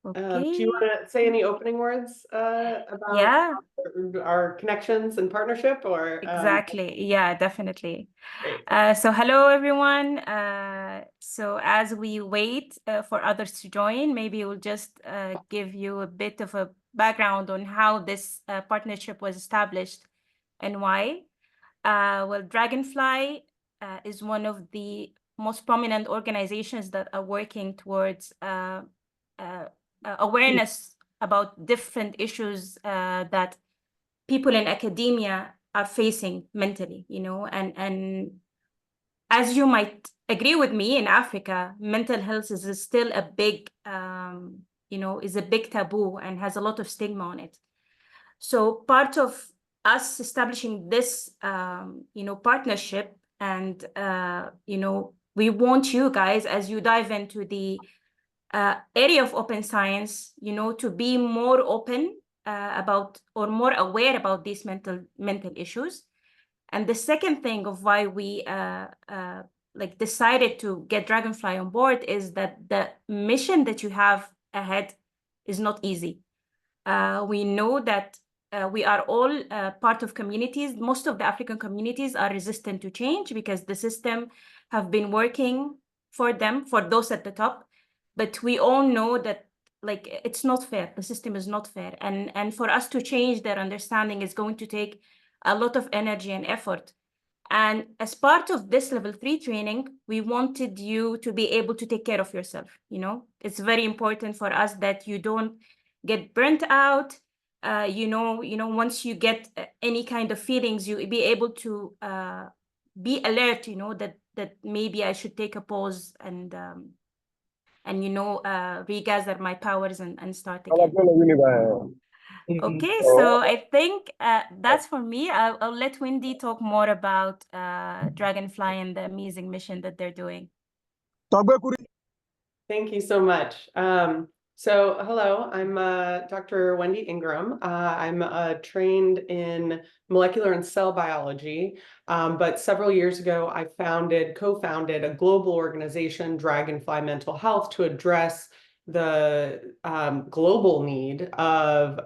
Do you Okay. want to say any opening words about Yeah, our connections and partnership, or exactly. Yeah, definitely. great. So hello, everyone. So as we wait for others to join, maybe we'll just give you a bit of a background on how this partnership was established and why. Well, Dragonfly is one of the most prominent organizations that are working towards uh, awareness about different issues that people in academia are facing mentally, and as you might agree with me, in Africa, mental health is still a big, is a big taboo and has a lot of stigma on it. So part of us establishing this, partnership, and we want you guys, as you dive into the area of open science, to be more open about, or more aware about these mental issues. And the second thing of why we decided to get Dragonfly on board is that the mission that you have ahead is not easy. We know that we are all part of communities. Most of the African communities are resistant to change because the system have been working for them, for those at the top. But we all know that it's not fair. The system is not fair. And for us to change their understanding is going to take a lot of energy and effort. And as part of this level 3 training, we wanted you to be able to take care of yourself. It's very important for us that you don't get burnt out. Once you get any kind of feelings, you be able to be alert, that maybe I should take a pause and regather my powers and start again. Okay, so I think that's for me. I'll let Wendy talk more about Dragonfly and the amazing mission that they're doing. Thank you so much. So hello, I'm Dr. Wendy Ingram. I'm trained in molecular and cell biology, but several years ago, I co-founded a global organization, Dragonfly Mental Health, to address the global need of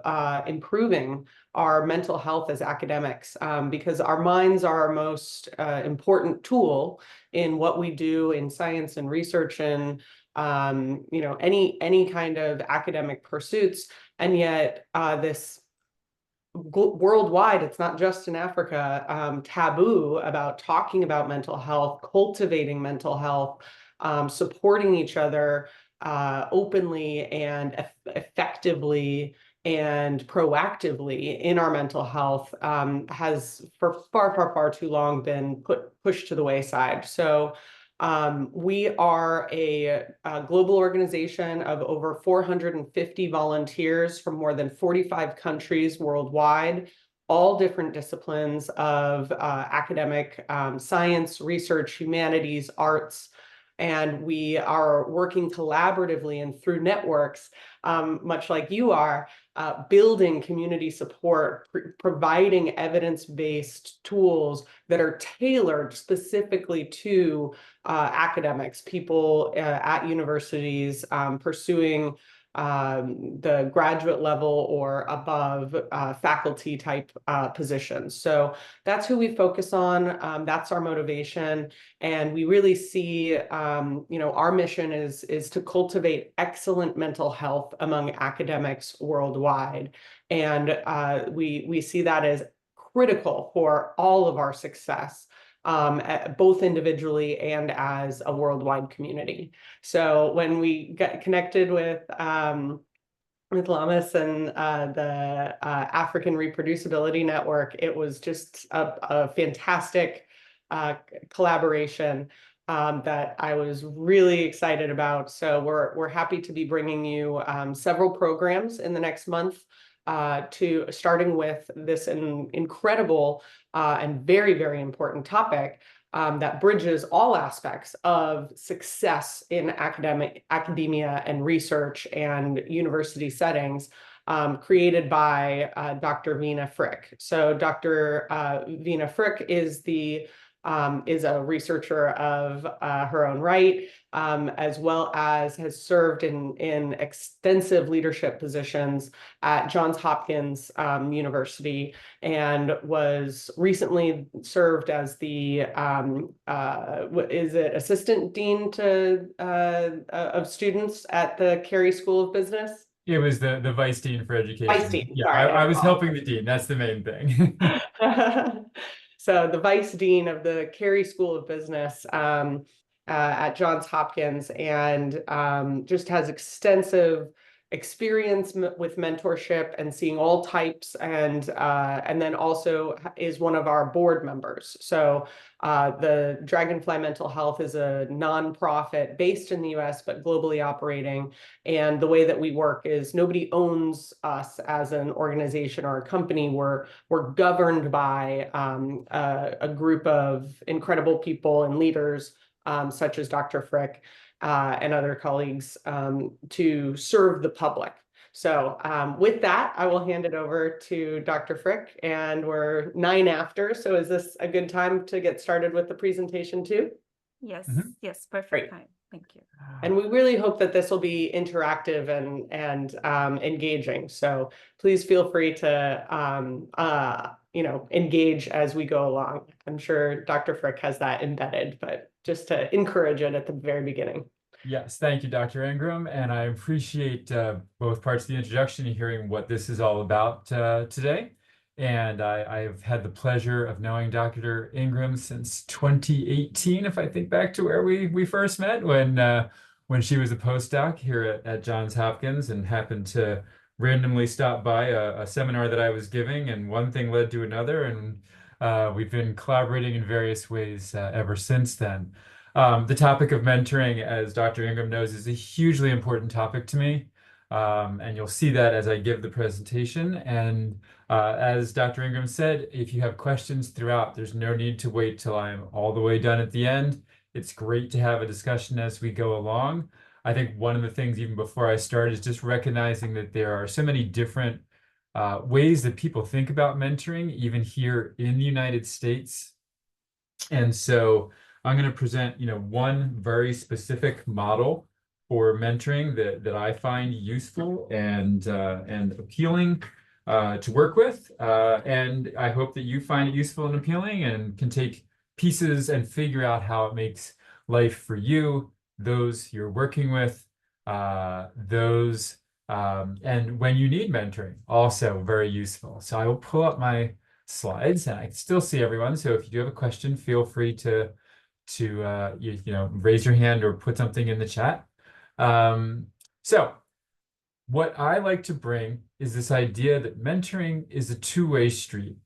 improving our mental health as academics, because our minds are our most important tool in what we do in science and research and any kind of academic pursuits. And yet this worldwide, it's not just in Africa, taboo about talking about mental health, cultivating mental health, supporting each other openly and effectively and proactively in our mental health has for far, far, far too long been pushed to the wayside. So we are a global organization of over 450 volunteers from more than 45 countries worldwide, all different disciplines of academic science, research, humanities, arts. And we are working collaboratively and through networks, much like you are, building community support, providing evidence-based tools that are tailored specifically to academics, people at universities pursuing the graduate level or above faculty type positions. So that's who we focus on. That's our motivation. And we really see, our mission is to cultivate excellent mental health among academics worldwide. And we see that as critical for all of our success, both individually and as a worldwide community. So when we get connected with Lamas and the African Reproducibility Network, it was just a fantastic collaboration that I was really excited about. So we're happy to be bringing you several programs in the next month, to starting with this incredible and very, very important topic that bridges all aspects of success in academia and research and university settings, created by Dr. Vina Frick. So Dr. Vina Frick is the is a researcher of her own right, as well as has served in extensive leadership positions at Johns Hopkins University, and was recently served as the is it assistant dean of students at the Carey School of Business? It was the vice dean for education. Vice dean, Yeah, sorry, I was helping the dean. That's the main thing. So the vice dean of the Carey School of Business at Johns Hopkins, and just has extensive experience with mentorship and seeing all types, and then also is one of our board members. So the Dragonfly Mental Health is a nonprofit based in the US but globally operating. And the way that we work is nobody owns us as an organization or a company. We're governed by a group of incredible people and leaders, such as Dr. Frick and other colleagues, to serve the public. So with that, I will hand it over to Dr. Frick, and we're 9 after. So is this a good time to get started with the presentation too? Yes, Mhm. yes, perfect Great. time. Thank you. And we really hope that this will be interactive and engaging. So please feel free to engage as we go along. I'm sure Dr. Frick has that embedded, but just to encourage it at the very beginning. Yes, thank you, Dr. Ingram, and I appreciate both parts of the introduction and hearing what this is all about today. And I've had the pleasure of knowing Dr. Ingram since 2018, if I think back to where we first met, when she was a postdoc here at Johns Hopkins, and happened to randomly stop by a seminar that I was giving, and one thing led to another, and we've been collaborating in various ways ever since then. The topic of mentoring, as Dr. Ingram knows, is a hugely important topic to me. And you'll see that as I give the presentation. And as Dr. Ingram said, if you have questions throughout, there's no need to wait till I'm all the way done at the end. It's great to have a discussion as we go along. I think one of the things, even before I start, is just recognizing that there are so many different ways that people think about mentoring, even here in the United States. And so I'm going to present, one very specific model for mentoring that I find useful and appealing to work with. And I hope that you find it useful and appealing and can take pieces and figure out how it makes life for you, those you're working with, and when you need mentoring, also very useful. So I will pull up my slides, and I can still see everyone. So if you do have a question, feel free to raise your hand or put something in the chat. So what I like to bring is this idea that mentoring is a two-way street.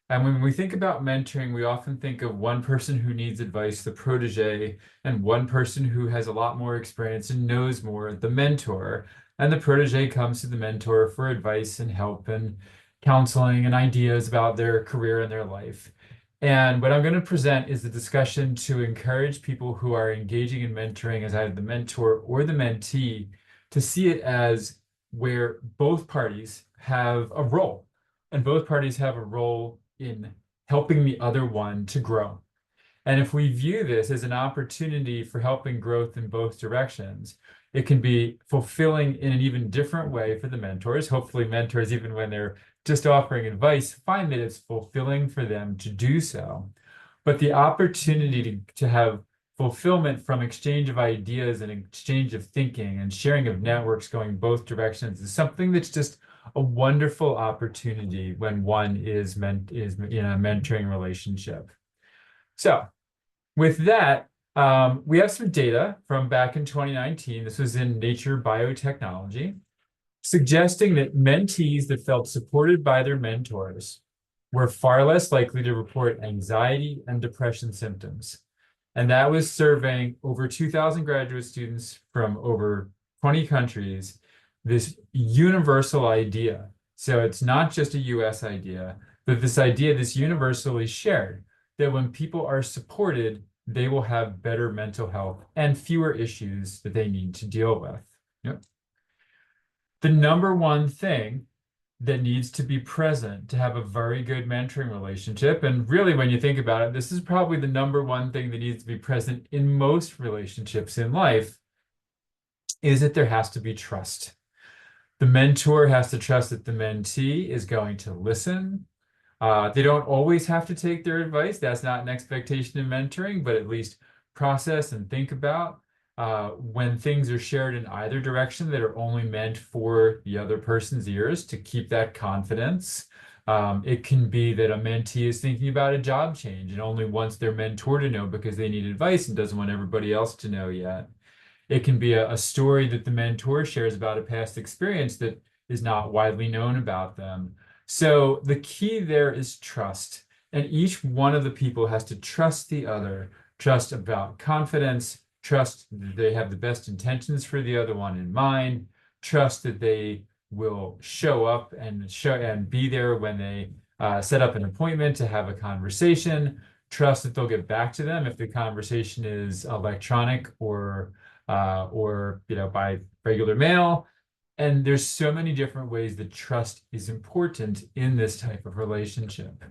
And when we think about mentoring, we often think of one person who needs advice, the protege, and one person who has a lot more experience and knows more, the mentor. And the protege comes to the mentor for advice and help and counseling and ideas about their career and their life. And what I'm going to present is the discussion to encourage people who are engaging in mentoring as either the mentor or the mentee to see it as where both parties have a role, and both parties have a role in helping the other one to grow. And if we view this as an opportunity for helping growth in both directions, it can be fulfilling in an even different way for the mentors. Hopefully mentors, even when they're just offering advice, find that it's fulfilling for them to do so. But the opportunity to have fulfillment from exchange of ideas and exchange of thinking and sharing of networks going both directions is something that's just a wonderful opportunity when one is in a mentoring relationship. So with that, we have some data from back in 2019. This was in Nature Biotechnology, suggesting that mentees that felt supported by their mentors were far less likely to report anxiety and depression symptoms. And that was surveying over 2,000 graduate students from over 20 countries, this universal idea. So it's not just a US idea, but this idea that's universally shared, that when people are supported, they will have better mental health and fewer issues that they need to deal with. Yep. The number one thing that needs to be present to have a very good mentoring relationship. And really, when you think about it, this is probably the number one thing that needs to be present in most relationships in life, is that there has to be trust. The mentor has to trust that the mentee is going to listen. They don't always have to take their advice. That's not an expectation in mentoring, but at least process and think about when things are shared in either direction that are only meant for the other person's ears to keep that confidence. It can be that a mentee is thinking about a job change and only wants their mentor to know because they need advice and doesn't want everybody else to know yet. It can be a story that the mentor shares about a past experience that is not widely known about them. So the key there is trust. And each one of the people has to trust the other, trust about confidence, trust that they have the best intentions for the other one in mind, trust that they will show up and be there when they set up an appointment to have a conversation, trust that they'll get back to them if the conversation is electronic or by regular mail. And there's so many different ways that trust is important in this type of relationship.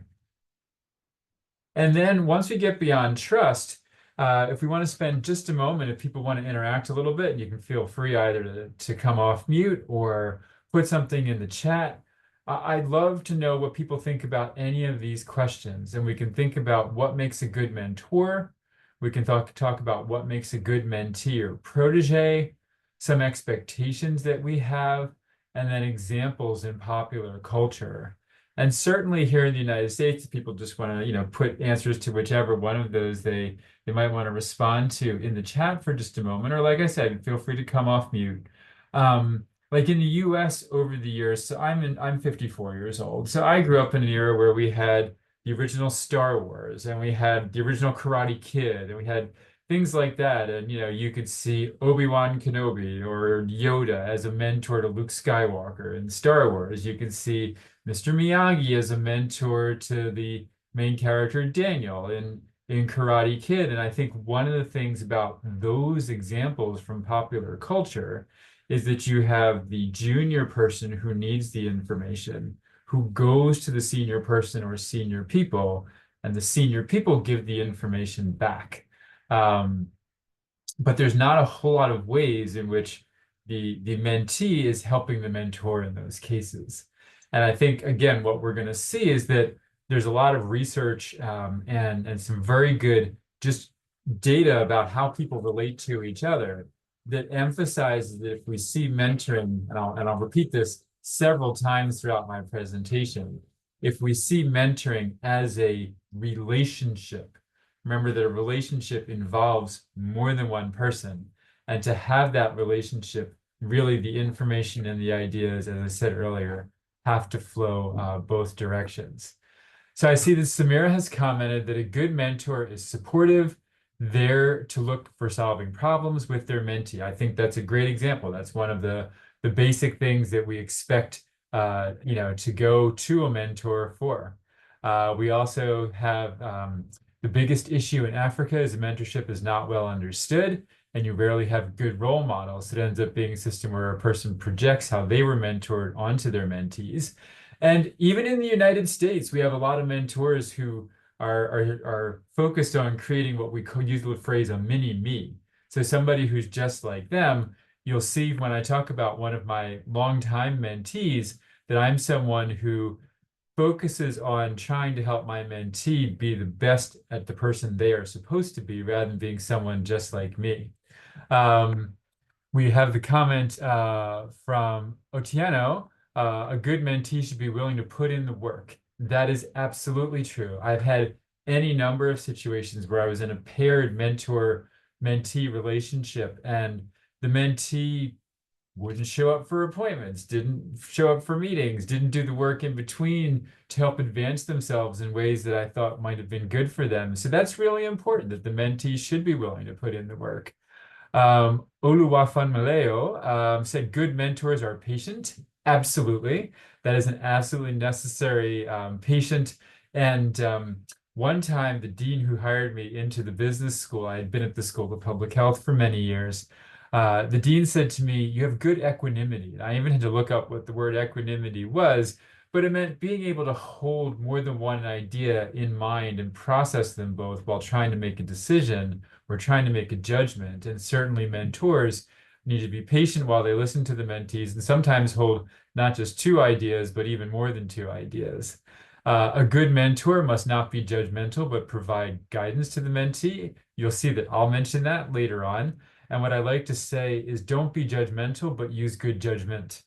And then once we get beyond trust, if we want to spend just a moment, if people want to interact a little bit, you can feel free either to come off mute or put something in the chat. I'd love to know what people think about any of these questions, and we can think about what makes a good mentor. We can talk about what makes a good mentee or protege, some expectations that we have, and then examples in popular culture. And certainly here in the United States, if people just want to, put answers to whichever one of those they might want to respond to in the chat for just a moment, or like I said, feel free to come off mute. Like in the US over the years, so I'm 54 years old. So I grew up in an era where we had the original Star Wars, and we had the original Karate Kid, and we had things like that. And, you could see Obi-Wan Kenobi or Yoda as a mentor to Luke Skywalker. In Star Wars, you could see Mr. Miyagi as a mentor to the main character Daniel in Karate Kid. And I think one of the things about those examples from popular culture is that you have the junior person who needs the information, who goes to the senior person or senior people, and the senior people give the information back. But there's not a whole lot of ways in which the mentee is helping the mentor in those cases. And I think, again, what we're going to see is that there's a lot of research and some very good just data about how people relate to each other that emphasizes that if we see mentoring, and I'll repeat this several times throughout my presentation, if we see mentoring as a relationship, remember that a relationship involves more than one person, and to have that relationship, really the information and the ideas, as I said earlier, have to flow both directions. So I see that Samira has commented that a good mentor is supportive, there to look for solving problems with their mentee. I think that's a great example. That's one of the basic things that we expect, to go to a mentor for. We also have the biggest issue in Africa is mentorship is not well understood, and you rarely have good role models. It ends up being a system where a person projects how they were mentored onto their mentees. And even in the United States, we have a lot of mentors who are focused on creating what we use the phrase a mini me. So somebody who's just like them. You'll see when I talk about one of my longtime mentees that I'm someone who focuses on trying to help my mentee be the best at the person they are supposed to be, rather than being someone just like me. We have the comment from Otieno, a good mentee should be willing to put in the work. That is absolutely true. I've had any number of situations where I was in a paired mentor-mentee relationship, and the mentee wouldn't show up for appointments, didn't show up for meetings, didn't do the work in between to help advance themselves in ways that I thought might have been good for them. So that's really important, that the mentee should be willing to put in the work. Oluwafan Maleo said, good mentors are patient. Absolutely. That is an absolutely necessary patient. And one time, the dean who hired me into the business school, I had been at the School of Public Health for many years, The dean said to me, "You have good equanimity." And I even had to look up what the word equanimity was, but it meant being able to hold more than one idea in mind and process them both while trying to make a decision or trying to make a judgment. And certainly mentors need to be patient while they listen to the mentees and sometimes hold not just two ideas, but even more than two ideas. A good mentor must not be judgmental, but provide guidance to the mentee. You'll see that I'll mention that later on. And what I like to say is don't be judgmental, but use good judgment.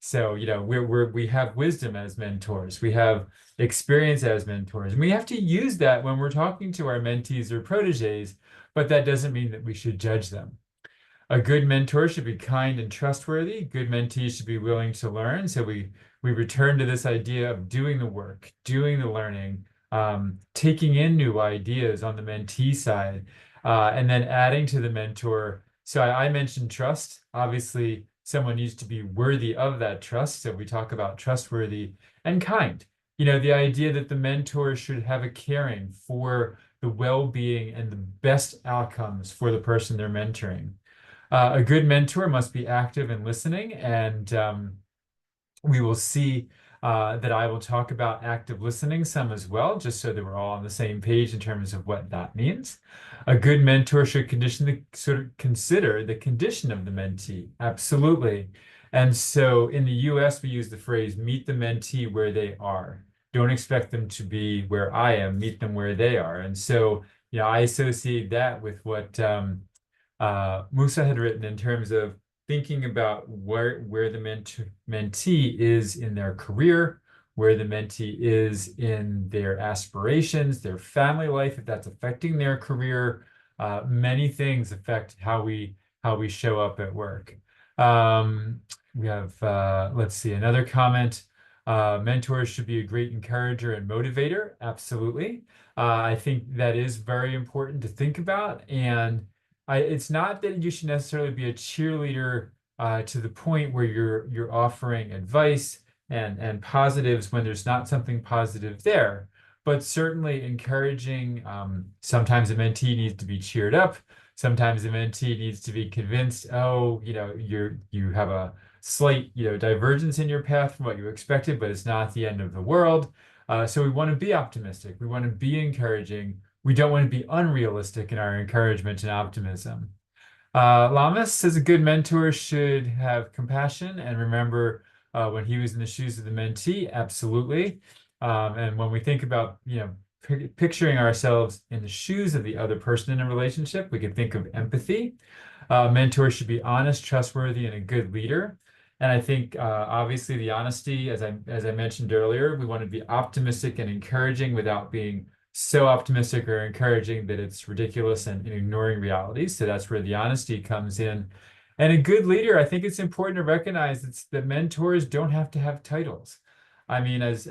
So, we have wisdom as mentors. We have experience as mentors. And we have to use that when we're talking to our mentees or proteges, but that doesn't mean that we should judge them. A good mentor should be kind and trustworthy. Good mentees should be willing to learn. So we return to this idea of doing the work, doing the learning, taking in new ideas on the mentee side, and then adding to the mentor. So I mentioned trust. Obviously, someone needs to be worthy of that trust. So we talk about trustworthy and kind. The idea that the mentor should have a caring for the well-being and the best outcomes for the person they're mentoring. A good mentor must be active and listening, and we will see that I will talk about active listening some as well, just so that we're all on the same page in terms of what that means. A good mentor should consider the condition of the mentee. Absolutely. And so in the US, we use the phrase, meet the mentee where they are. Don't expect them to be where I am, meet them where they are. And so, I associate that with what Musa had written in terms of thinking about where the mentee is in their career, where the mentee is in their aspirations, their family life, if that's affecting their career. Many things affect how we show up at work. We have, let's see, another comment. Mentors should be a great encourager and motivator. Absolutely. I think that is very important to think about. And it's not that you should necessarily be a cheerleader to the point where you're offering advice and positives when there's not something positive there, but certainly encouraging. Sometimes a mentee needs to be cheered up. Sometimes a mentee needs to be convinced, oh, you have a slight, divergence in your path from what you expected, but it's not the end of the world. So we want to be optimistic. We want to be encouraging. We don't want to be unrealistic in our encouragement and optimism. Lamas says a good mentor should have compassion and remember when he was in the shoes of the mentee. Absolutely. And when we think about, picturing ourselves in the shoes of the other person in a relationship, we can think of empathy. Mentors should be honest, trustworthy, and a good leader. And I think obviously the honesty, as I mentioned earlier, we want to be optimistic and encouraging without being so optimistic or encouraging that it's ridiculous and ignoring reality. So that's where the honesty comes in. And a good leader, I think it's important to recognize that mentors don't have to have titles. I mean, as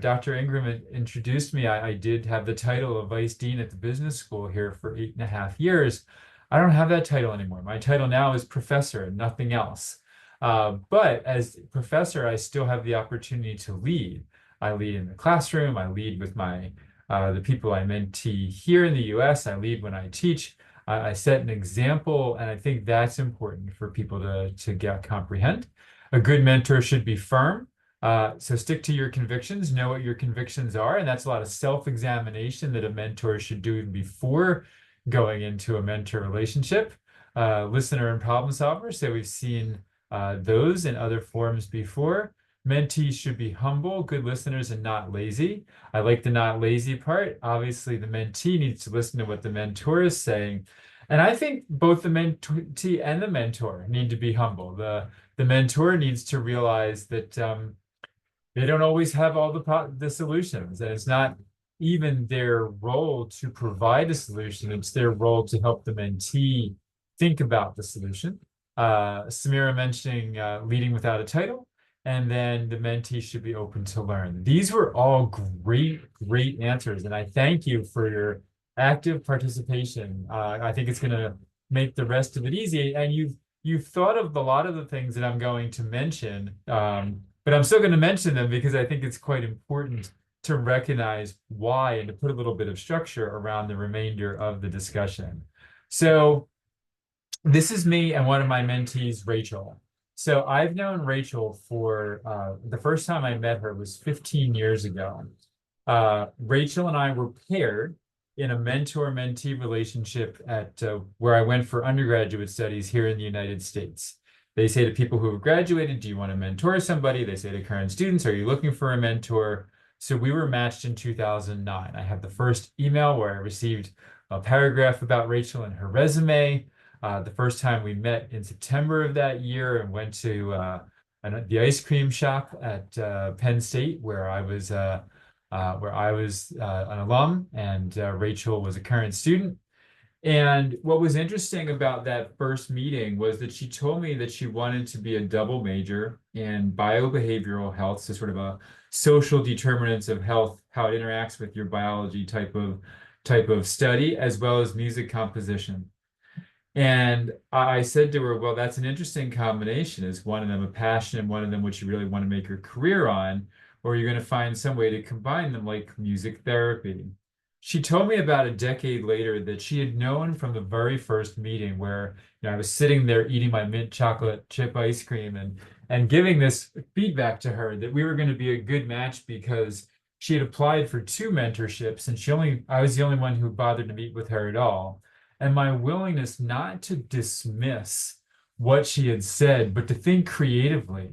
Dr. Ingram introduced me, I did have the title of Vice Dean at the business school here for 8.5 years. I don't have that title anymore. My title now is professor and nothing else. But as professor, I still have the opportunity to lead. I lead in the classroom. I lead with the people I mentee here in the US. I lead when I teach. I set an example, and I think that's important for people to comprehend. A good mentor should be firm. So stick to your convictions, know what your convictions are, and that's a lot of self-examination that a mentor should do before going into a mentor relationship. Listener and problem solver, so we've seen those in other forms before. Mentees should be humble, good listeners, and not lazy. I like the not lazy part. Obviously, the mentee needs to listen to what the mentor is saying. And I think both the mentee and the mentor need to be humble. The mentor needs to realize that they don't always have all the solutions, and it's not even their role to provide a solution. It's their role to help the mentee think about the solution. Samira mentioning leading without a title, and then the mentee should be open to learn. These were all great answers, and I thank you for your active participation. I think it's going to make the rest of it easy, and you've thought of a lot of the things that I'm going to mention, but I'm still going to mention them because I think it's quite important to recognize why and to put a little bit of structure around the remainder of the discussion. So this is me and one of my mentees, Rachel. So I've known Rachel for the first time I met her was 15 years ago. Rachel and I were paired in a mentor-mentee relationship at where I went for undergraduate studies here in the United States. They say to people who have graduated, do you want to mentor somebody? They say to current students, are you looking for a mentor? So we were matched in 2009. I have the first email where I received a paragraph about Rachel and her resume. The first time we met in September of that year and went to the ice cream shop at Penn State, where I was an alum, and Rachel was a current student. And what was interesting about that first meeting was that she told me that she wanted to be a double major in biobehavioral health, so sort of a social determinants of health, how it interacts with your biology type of study, as well as music composition. And I said to her, well, that's an interesting combination. Is one of them a passion and one of them what you really want to make your career on? Or you're going to find some way to combine them, like music therapy? She told me about a decade later that she had known from the very first meeting where I was sitting there eating my mint chocolate chip ice cream and giving this feedback to her that we were going to be a good match because she had applied for 2 mentorships and I was the only one who bothered to meet with her at all. And my willingness not to dismiss what she had said, but to think creatively.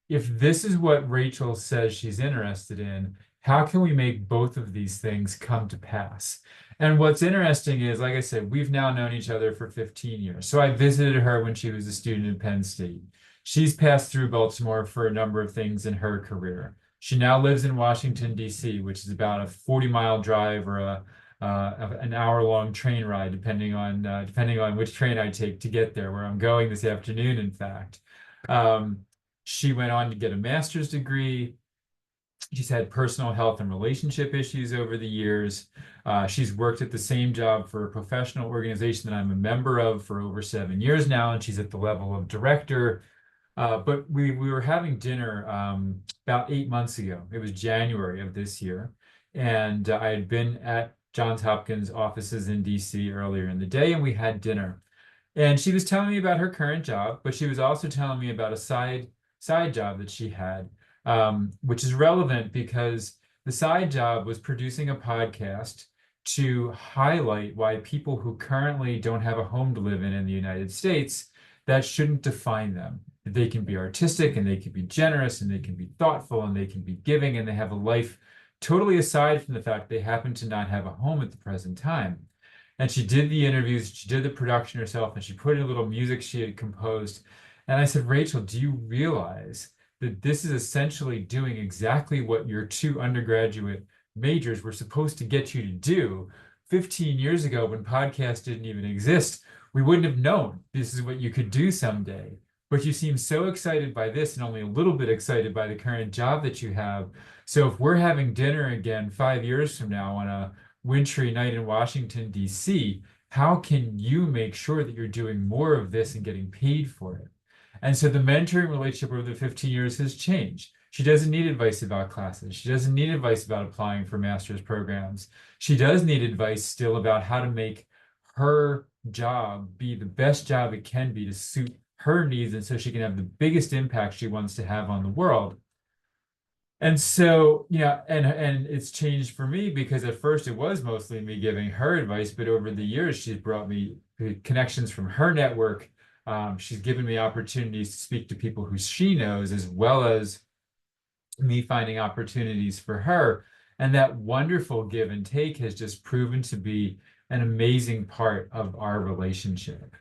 If this is what Rachel says she's interested in, how can we make both of these things come to pass? And what's interesting is, like I said, we've now known each other for 15 years. So I visited her when she was a student at Penn State. She's passed through Baltimore for a number of things in her career. She now lives in Washington, D.C., which is about a 40-mile drive or an hour-long train ride, depending on which train I take to get there, where I'm going this afternoon, in fact. She went on to get a master's degree. She's had personal health and relationship issues over the years. She's worked at the same job for a professional organization that I'm a member of for over 7 years now, and she's at the level of director. But we were having dinner about 8 months ago. It was January of this year. And I had been at Johns Hopkins offices in DC earlier in the day, and we had dinner. And she was telling me about her current job, but she was also telling me about a side job that she had, which is relevant because the side job was producing a podcast to highlight why people who currently don't have a home to live in the United States, that shouldn't define them. They can be artistic and they can be generous and they can be thoughtful and they can be giving and they have a life totally aside from the fact they happen to not have a home at the present time. And she did the interviews, she did the production herself, and she put in a little music she had composed. And I said, Rachel, do you realize that this is essentially doing exactly what your 2 undergraduate majors were supposed to get you to do? 15 years ago, when podcasts didn't even exist, we wouldn't have known this is what you could do someday. But you seem so excited by this and only a little bit excited by the current job that you have. So if we're having dinner again 5 years from now on a wintry night in Washington, D.C., how can you make sure that you're doing more of this and getting paid for it? And so the mentoring relationship over the 15 years has changed. She doesn't need advice about classes. She doesn't need advice about applying for master's programs. She does need advice still about how to make her job be the best job it can be to suit her needs and so she can have the biggest impact she wants to have on the world. And so, and it's changed for me because at first it was mostly me giving her advice, but over the years, she's brought me connections from her network. She's given me opportunities to speak to people who she knows, as well as me finding opportunities for her. And that wonderful give and take has just proven to be an amazing part of our relationship.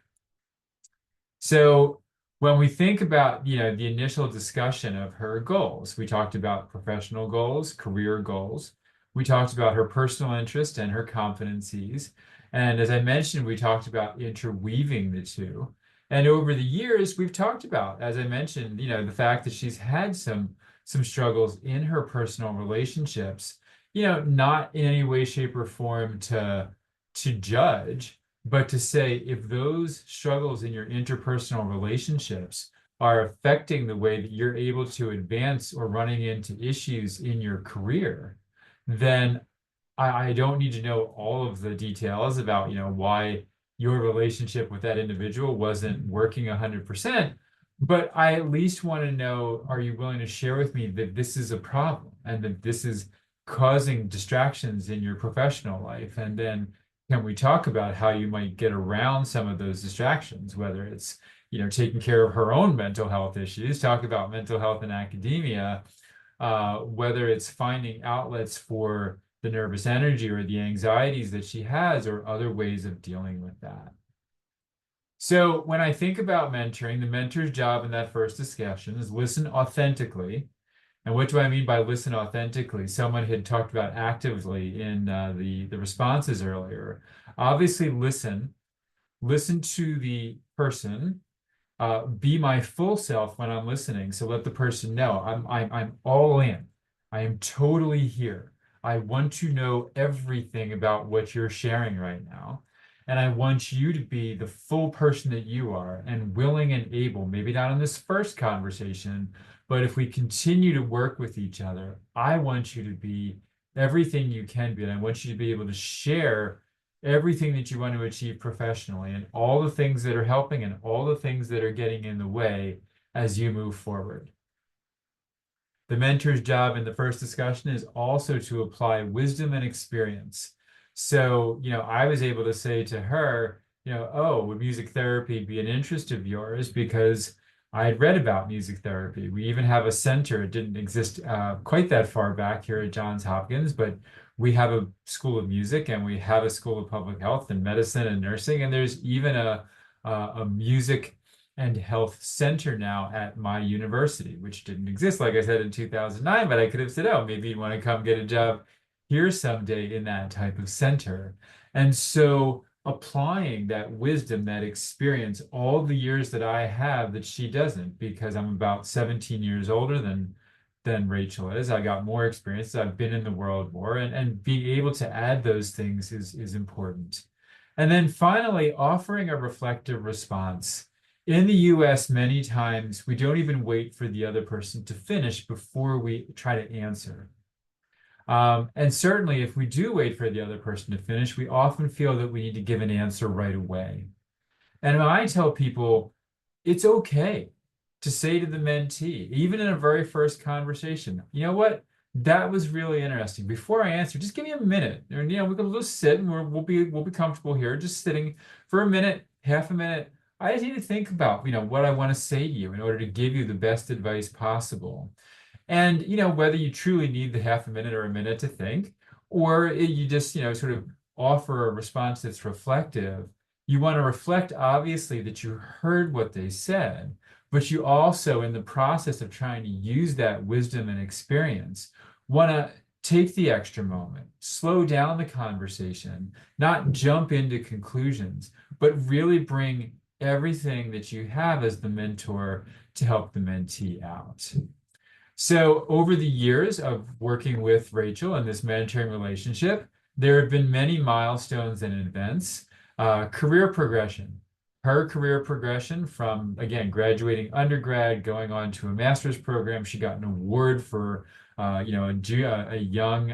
So when we think about, the initial discussion of her goals, we talked about professional goals, career goals. We talked about her personal interest and her competencies. And as I mentioned, we talked about interweaving the two. And over the years, we've talked about, as I mentioned, the fact that she's had some struggles in her personal relationships, not in any way, shape, or form to judge, but to say if those struggles in your interpersonal relationships are affecting the way that you're able to advance or running into issues in your career, then I don't need to know all of the details about, why your relationship with that individual wasn't working 100%, but I at least want to know, are you willing to share with me that this is a problem and that this is causing distractions in your professional life? And then can we talk about how you might get around some of those distractions, whether it's, taking care of her own mental health issues, talk about mental health in academia, whether it's finding outlets for the nervous energy or the anxieties that she has, or other ways of dealing with that. So when I think about mentoring, the mentor's job in that first discussion is listen authentically. And what do I mean by listen authentically? Someone had talked about actively in the responses earlier. Obviously, listen to the person. Be my full self when I'm listening. So let the person know I'm all in. I am totally here. I want to know everything about what you're sharing right now. And I want you to be the full person that you are, and willing and able, maybe not in this first conversation, but if we continue to work with each other, I want you to be everything you can be. And I want you to be able to share everything that you want to achieve professionally, and all the things that are helping and all the things that are getting in the way as you move forward. The mentor's job in the first discussion is also to apply wisdom and experience. So, I was able to say to her, oh, would music therapy be an interest of yours? Because I had read about music therapy. We even have a center. It didn't exist quite that far back here at Johns Hopkins, but we have a school of music, and we have a school of public health and medicine and nursing. And there's even a music and health center now at my university, which didn't exist, like I said, in 2009, but I could have said, oh, maybe you want to come get a job here someday in that type of center. And so applying that wisdom, that experience, all the years that I have that she doesn't, because I'm about 17 years older than Rachel is. I got more experience. I've been in the world more, and being able to add those things is important. And then finally, offering a reflective response. In the US, many times we don't even wait for the other person to finish before we try to answer. And certainly if we do wait for the other person to finish, we often feel that we need to give an answer right away. And when I tell people, it's okay to say to the mentee, even in a very first conversation, you know what? That was really interesting. Before I answer, just give me a minute. And we can just sit, and we'll be comfortable here, just sitting for a minute, half a minute. I just need to think about, what I want to say to you in order to give you the best advice possible. And, whether you truly need the half a minute or a minute to think, or you just, sort of offer a response that's reflective, you want to reflect, obviously, that you heard what they said, but you also, in the process of trying to use that wisdom and experience, want to take the extra moment, slow down the conversation, not jump into conclusions, but really bring everything that you have as the mentor to help the mentee out. So over the years of working with Rachel in this mentoring relationship, there have been many milestones and events. Career progression. Her career progression from, again, graduating undergrad, going on to a master's program. She got an award for, a young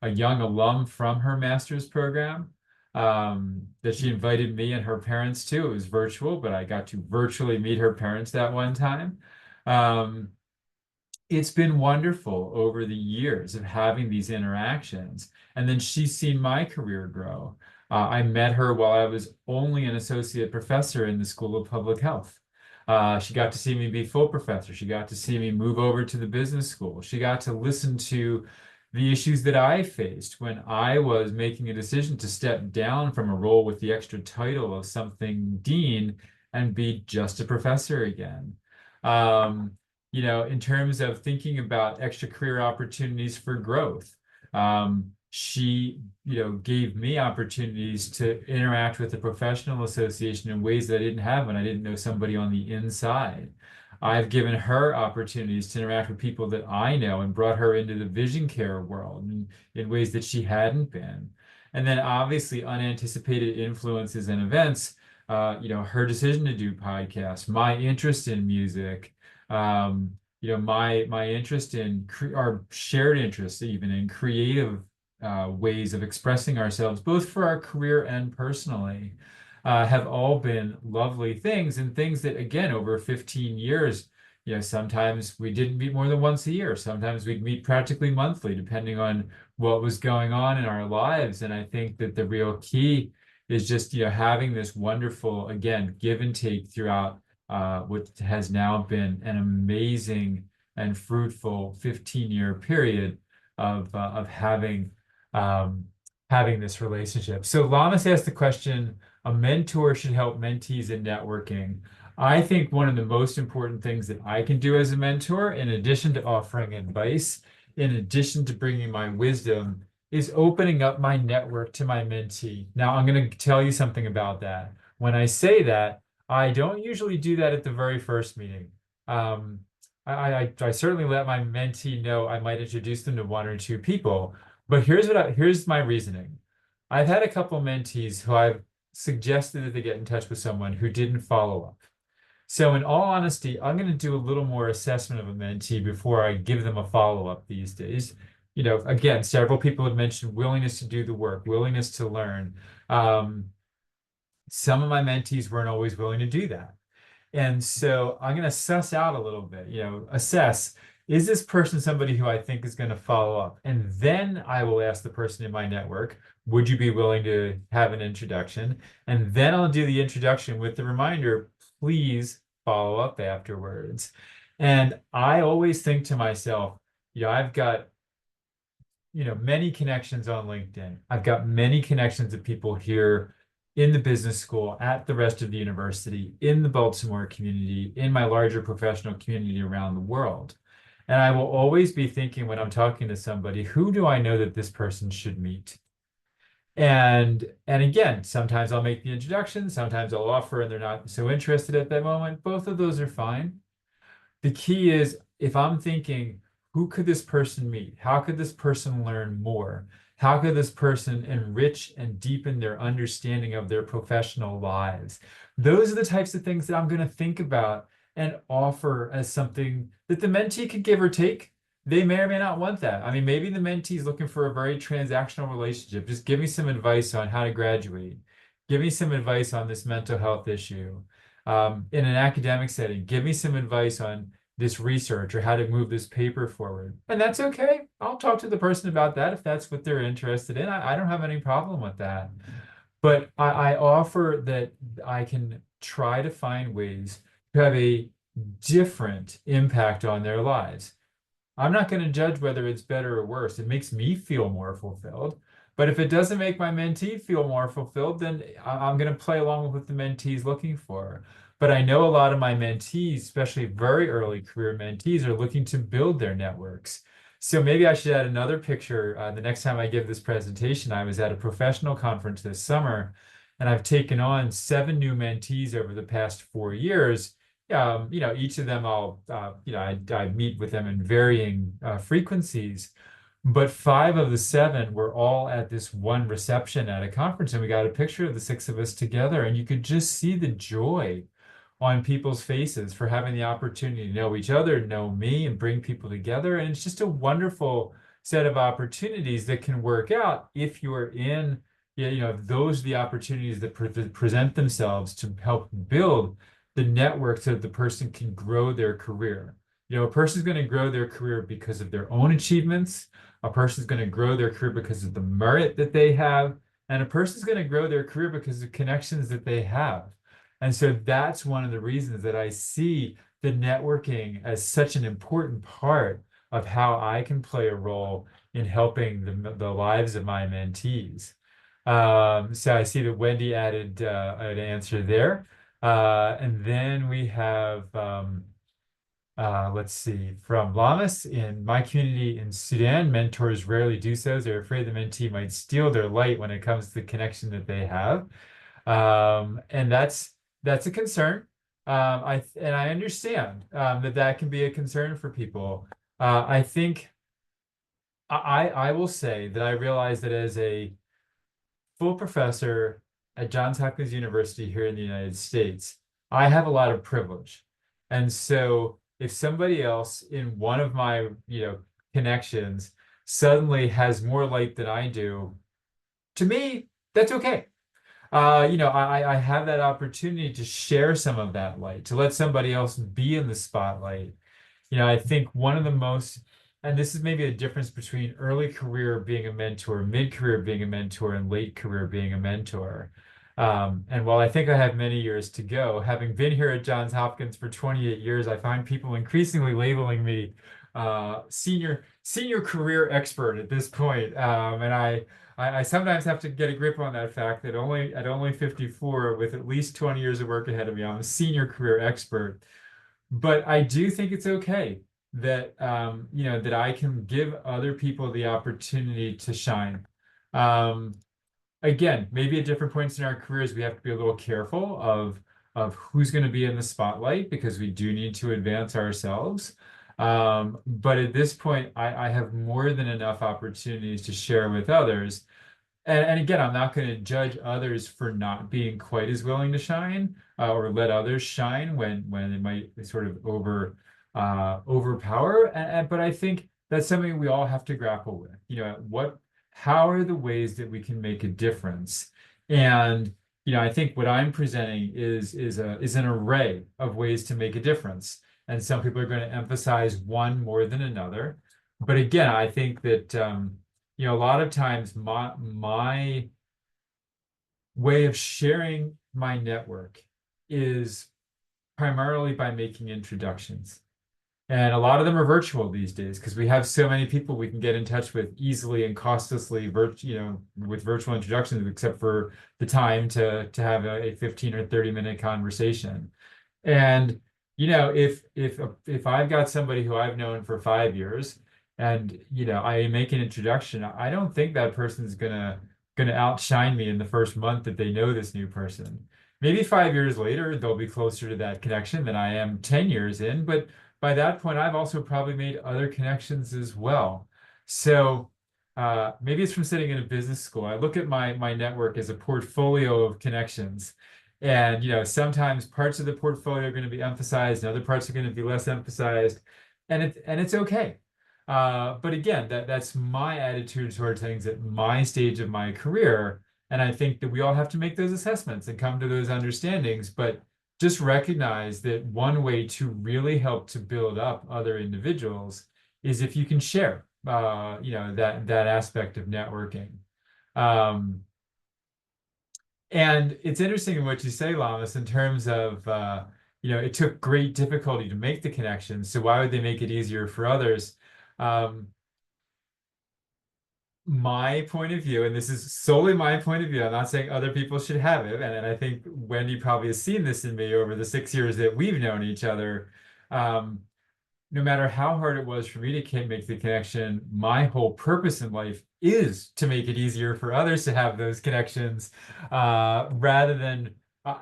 alum from her master's program that she invited me and her parents to. It was virtual, but I got to virtually meet her parents that one time. It's been wonderful over the years of having these interactions. And then she's seen my career grow. I met her while I was only an associate professor in the School of Public Health. She got to see me be full professor. She got to see me move over to the business school. She got to listen to the issues that I faced when I was making a decision to step down from a role with the extra title of something dean and be just a professor again. In terms of thinking about extra career opportunities for growth. She, gave me opportunities to interact with the professional association in ways that I didn't have when I didn't know somebody on the inside. I've given her opportunities to interact with people that I know and brought her into the vision care world in ways that she hadn't been. And then obviously unanticipated influences and events, her decision to do podcasts, my interest in music, my interest in our shared interests, even in creative ways of expressing ourselves, both for our career and personally. have all been lovely things, and things that, again, over 15 years, sometimes we didn't meet more than once a year. Sometimes we'd meet practically monthly, depending on what was going on in our lives. And I think that the real key is just, having this wonderful, again, give and take throughout what has now been an amazing and fruitful 15-year period of having this relationship. So Lamas asked the question, a mentor should help mentees in networking. I think one of the most important things that I can do as a mentor, in addition to offering advice, in addition to bringing my wisdom, is opening up my network to my mentee. Now, I'm going to tell you something about that. When I say that, I don't usually do that at the very first meeting. I certainly let my mentee know I might introduce them to one or two people, but here's my reasoning. I've had a couple mentees who I've suggested that they get in touch with someone who didn't follow up. So in all honesty, I'm going to do a little more assessment of a mentee before I give them a follow-up these days. Again, several people have mentioned willingness to do the work, willingness to learn. Some of my mentees weren't always willing to do that. And so I'm going to suss out a little bit, assess, is this person somebody who I think is going to follow up? And then I will ask the person in my network, would you be willing to have an introduction? And then I'll do the introduction with the reminder, please follow up afterwards. And I always think to myself, I've got, many connections on LinkedIn. I've got many connections of people here in the business school, at the rest of the university, in the Baltimore community, in my larger professional community around the world. And I will always be thinking when I'm talking to somebody, who do I know that this person should meet? And again, sometimes I'll make the introduction, sometimes I'll offer and they're not so interested at that moment. Both of those are fine. The key is, if I'm thinking, who could this person meet? How could this person learn more? How could this person enrich and deepen their understanding of their professional lives? Those are the types of things that I'm going to think about and offer as something that the mentee could give or take. They may or may not want that. I mean, maybe the mentee is looking for a very transactional relationship. Just give me some advice on how to graduate. Give me some advice on this mental health issue. In an academic setting, give me some advice on this research or how to move this paper forward. And that's okay. I'll talk to the person about that if that's what they're interested in. I don't have any problem with that. But I offer that I can try to find ways to have a different impact on their lives. I'm not going to judge whether it's better or worse. It makes me feel more fulfilled. But if it doesn't make my mentee feel more fulfilled, then I'm going to play along with what the mentee is looking for. But I know a lot of my mentees, especially very early career mentees, are looking to build their networks. So maybe I should add another picture. The next time I give this presentation, I was at a professional conference this summer, and I've taken on 7 new mentees over the past 4 years. Each of them I meet with them in varying frequencies. But 5 of the 7 were all at this one reception at a conference, and we got a picture of the 6 of us together, and you could just see the joy on people's faces for having the opportunity to know each other, know me, and bring people together. And it's just a wonderful set of opportunities that can work out if you're in, those are the opportunities that present themselves to help build the network so that the person can grow their career. A person's going to grow their career because of their own achievements. A person's going to grow their career because of the merit that they have. And a person's going to grow their career because of connections that they have. And so that's one of the reasons that I see the networking as such an important part of how I can play a role in helping the lives of my mentees. So I see that Wendy added an answer there. And then we have, let's see, from Lamas, in my community in Sudan, mentors rarely do so. They're afraid the mentee might steal their light when it comes to the connection that they have. And that's a concern. I understand that can be a concern for people. I think I will say that I realize that as a full professor at Johns Hopkins University here in the United States, I have a lot of privilege. And so if somebody else in one of my connections suddenly has more light than I do, to me, that's okay. I have that opportunity to share some of that light, to let somebody else be in the spotlight. I think one of the most, and this is maybe a difference between early career being a mentor, mid-career being a mentor, and late career being a mentor. And while I think I have many years to go, having been here at Johns Hopkins for 28 years, I find people increasingly labeling me senior career expert at this point. And I sometimes have to get a grip on that fact that at only 54, with at least 20 years of work ahead of me, I'm a senior career expert. But I do think it's okay that that I can give other people the opportunity to shine. Um, Again, maybe at different points in our careers, we have to be a little careful of who's going to be in the spotlight, because we do need to advance ourselves. But at this point, I have more than enough opportunities to share with others. And again, I'm not going to judge others for not being quite as willing to shine, or let others shine when they might sort of overpower. But I think that's something we all have to grapple with. How are the ways that we can make a difference? And I think what I'm presenting is an array of ways to make a difference. And some people are going to emphasize one more than another. But again, I think that a lot of times my way of sharing my network is primarily by making introductions. And a lot of them are virtual these days, because we have so many people we can get in touch with easily and costlessly, with virtual introductions, except for the time to have a 15 or 30-minute conversation. And if I've got somebody who I've known for 5 years, and I make an introduction, I don't think that person's gonna outshine me in the first month that they know this new person. Maybe 5 years later, they'll be closer to that connection than I am 10 years in, but by that point, I've also probably made other connections as well. So maybe it's from sitting in a business school. I look at my network as a portfolio of connections. And sometimes parts of the portfolio are going to be emphasized, and other parts are going to be less emphasized, and it's okay. But again, that's my attitude towards things at my stage of my career. And I think that we all have to make those assessments and come to those understandings. But just recognize that one way to really help to build up other individuals is if you can share, that aspect of networking. And it's interesting in what you say, Lamas, in terms of, it took great difficulty to make the connection. So why would they make it easier for others? My point of view, and this is solely my point of view, I'm not saying other people should have it, and I think Wendy probably has seen this in me over the 6 years that we've known each other. No matter how hard it was for me to make the connection, my whole purpose in life is to make it easier for others to have those connections, rather than, I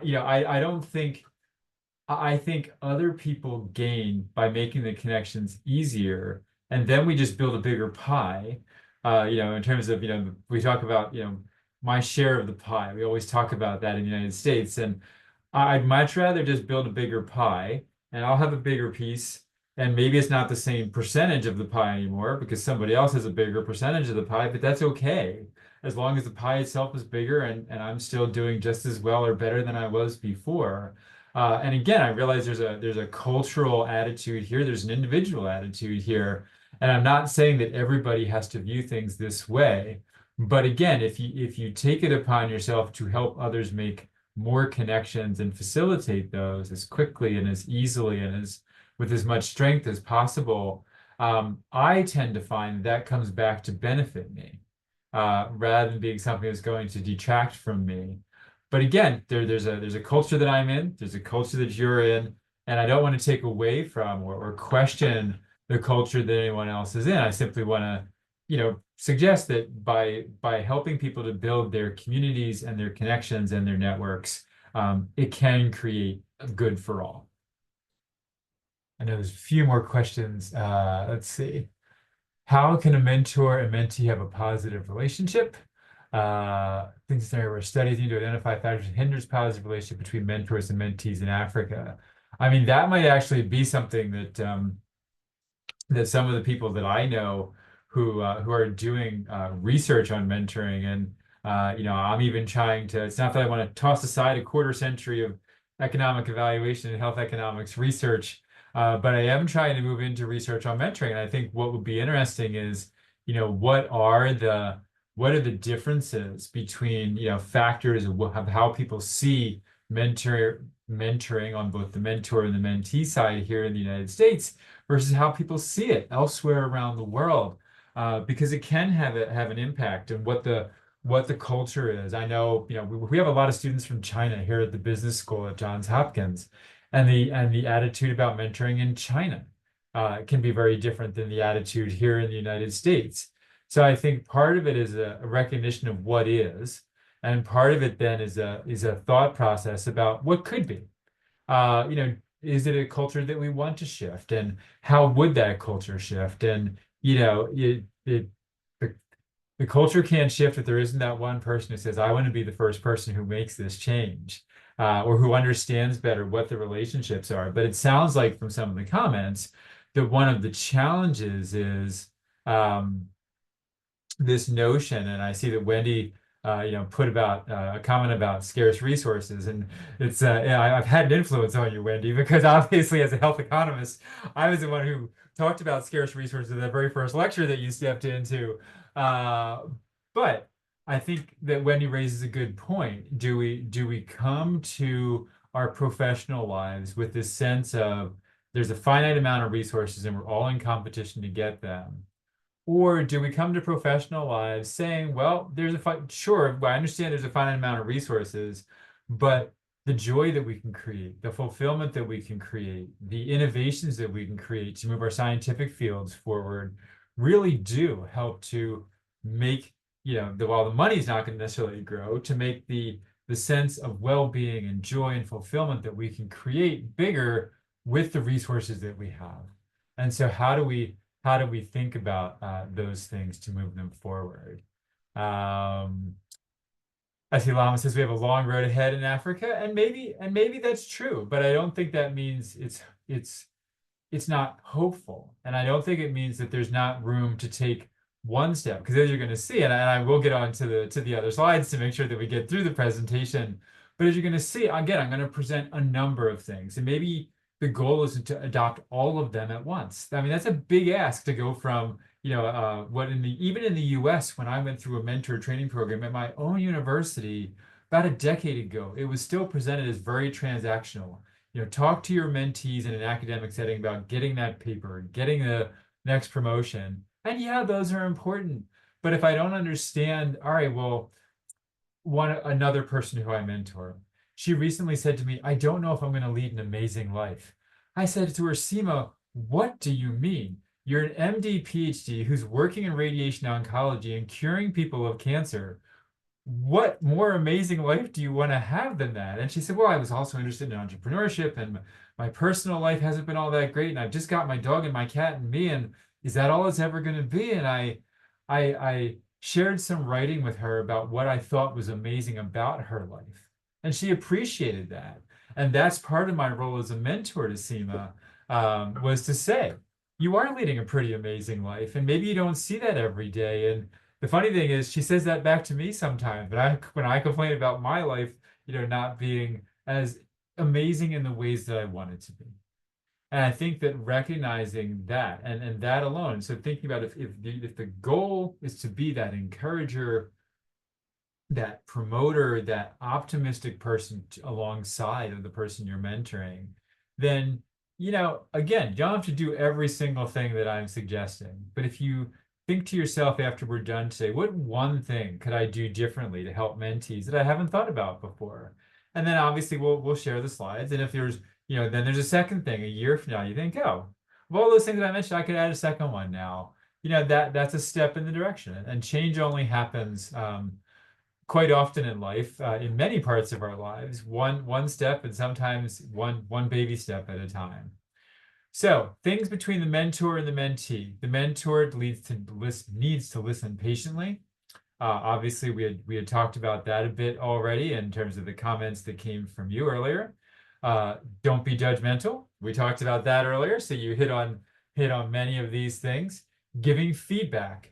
think other people gain by making the connections easier, and then we just build a bigger pie. In terms of, we talk about, my share of the pie. We always talk about that in the United States, and I'd much rather just build a bigger pie, and I'll have a bigger piece. And maybe it's not the same percentage of the pie anymore because somebody else has a bigger percentage of the pie, but that's okay. As long as the pie itself is bigger, and I'm still doing just as well or better than I was before. And again, I realize there's a cultural attitude here. There's an individual attitude here. And I'm not saying that everybody has to view things this way. But again, if you take it upon yourself to help others make more connections and facilitate those as quickly and as easily and with as much strength as possible, I tend to find that comes back to benefit me, rather than being something that's going to detract from me. But again, there's a culture that I'm in, there's a culture that you're in, and I don't want to take away from or question the culture that anyone else is in. I simply want to, suggest that by helping people to build their communities and their connections and their networks, it can create good for all. I know there's a few more questions. Let's see. How can a mentor and mentee have a positive relationship? Things there where studies need to identify factors that hinders positive relationship between mentors and mentees in Africa. I mean, that might actually be something that that some of the people that I know who are doing research on mentoring, and I'm even trying to, it's not that I want to toss aside a quarter century of economic evaluation and health economics research, but I am trying to move into research on mentoring. And I think what would be interesting is, what are the differences between, factors of how people see mentoring on both the mentor and the mentee side here in the United States versus how people see it elsewhere around the world, because it can have an impact on what the culture is. I know, we have a lot of students from China here at the business school at Johns Hopkins, and the attitude about mentoring in China can be very different than the attitude here in the United States. So I think part of it is a recognition of what is, and part of it then is a thought process about what could be. Is it a culture that we want to shift, and how would that culture shift? And the culture can't shift if there isn't that one person who says, I want to be the first person who makes this change, or who understands better what the relationships are. But it sounds like from some of the comments that one of the challenges is this notion, and I see that Wendy put about a comment about scarce resources, and it's I've had an influence on you, Wendy, because obviously as a health economist, I was the one who talked about scarce resources in the very first lecture that you stepped into. But I think that Wendy raises a good point. Do we come to our professional lives with this sense of there's a finite amount of resources and we're all in competition to get them? Or do we come to professional lives saying, well, sure, I understand there's a finite amount of resources, but the joy that we can create, the fulfillment that we can create, the innovations that we can create to move our scientific fields forward really do help to make, while the money's not going to necessarily grow, to make the sense of well-being and joy and fulfillment that we can create bigger with the resources that we have. And so how do we think about those things to move them forward? I see Lama says we have a long road ahead in Africa, and maybe that's true, but I don't think that means it's not hopeful, and I don't think it means that there's not room to take one step, because as you're going to see, and I will get on to the other slides to make sure that we get through the presentation, but as you're going to see, again, I'm going to present a number of things, and maybe the goal isn't to adopt all of them at once. I mean, that's a big ask to go from, even in the US, when I went through a mentor training program at my own university about a decade ago, it was still presented as very transactional. Talk to your mentees in an academic setting about getting that paper, getting the next promotion. And yeah, those are important. But if I don't understand, all right, well, another person who I mentor, she recently said to me, I don't know if I'm going to lead an amazing life. I said to her, Seema, what do you mean? You're an MD, PhD who's working in radiation oncology and curing people of cancer. What more amazing life do you want to have than that? And she said, well, I was also interested in entrepreneurship, and my personal life hasn't been all that great. And I've just got my dog and my cat and me. And is that all it's ever going to be? And I shared some writing with her about what I thought was amazing about her life. And she appreciated that. And that's part of my role as a mentor to Seema, was to say, you are leading a pretty amazing life, and maybe you don't see that every day. And the funny thing is, she says that back to me sometimes, but when I complain about my life, not being as amazing in the ways that I want it to be. And I think that recognizing that and that alone, so thinking about if the goal is to be that encourager, that promoter, that optimistic person alongside of the person you're mentoring, then, again, you don't have to do every single thing that I'm suggesting. But if you think to yourself after we're done today, what one thing could I do differently to help mentees that I haven't thought about before? And then obviously we'll share the slides. And if there's, then there's a second thing a year from now, you think, oh, of all those things that I mentioned, I could add a second one now. That's a step in the direction. And change only happens quite often in life, in many parts of our lives, one step, and sometimes one baby step at a time. So things between the mentor and the mentee. The mentor needs to listen patiently. Obviously, we had talked about that a bit already in terms of the comments that came from you earlier. Don't be judgmental. We talked about that earlier, so you hit on many of these things. Giving feedback,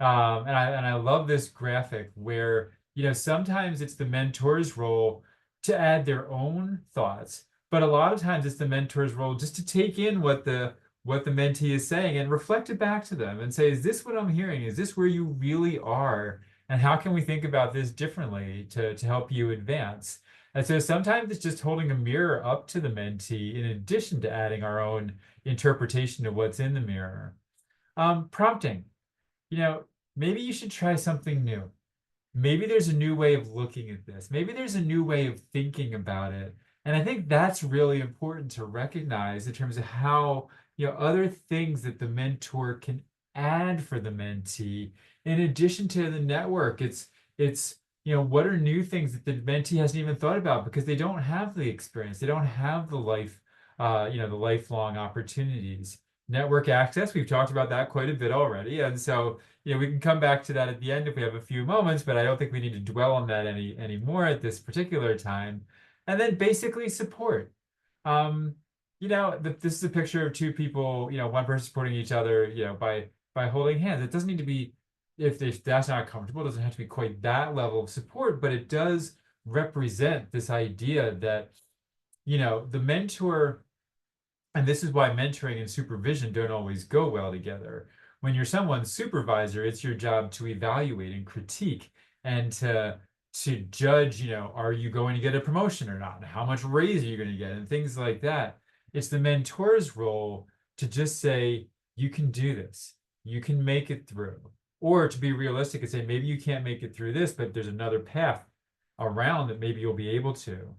and I love this graphic where sometimes it's the mentor's role to add their own thoughts, but a lot of times it's the mentor's role just to take in what the mentee is saying and reflect it back to them and say, is this what I'm hearing? Is this where you really are? And how can we think about this differently to help you advance? And so sometimes it's just holding a mirror up to the mentee in addition to adding our own interpretation of what's in the mirror. Prompting, maybe you should try something new. Maybe there's a new way of looking at this. Maybe there's a new way of thinking about it. And I think that's really important to recognize in terms of how, other things that the mentor can add for the mentee in addition to the network. It's what are new things that the mentee hasn't even thought about because they don't have the experience. They don't have the the lifelong opportunities. Network access, we've talked about that quite a bit already. And so, we can come back to that at the end if we have a few moments, but I don't think we need to dwell on that anymore at this particular time. And then basically support. This is a picture of two people, one person supporting each other, by holding hands. It doesn't need to be, if that's not comfortable, it doesn't have to be quite that level of support, but it does represent this idea that, the mentor, and this is why mentoring and supervision don't always go well together. When you're someone's supervisor, it's your job to evaluate and critique and to judge, are you going to get a promotion or not? And how much raise are you going to get? And things like that. It's the mentor's role to just say, you can do this. You can make it through. Or to be realistic and say, maybe you can't make it through this, but there's another path around that maybe you'll be able to.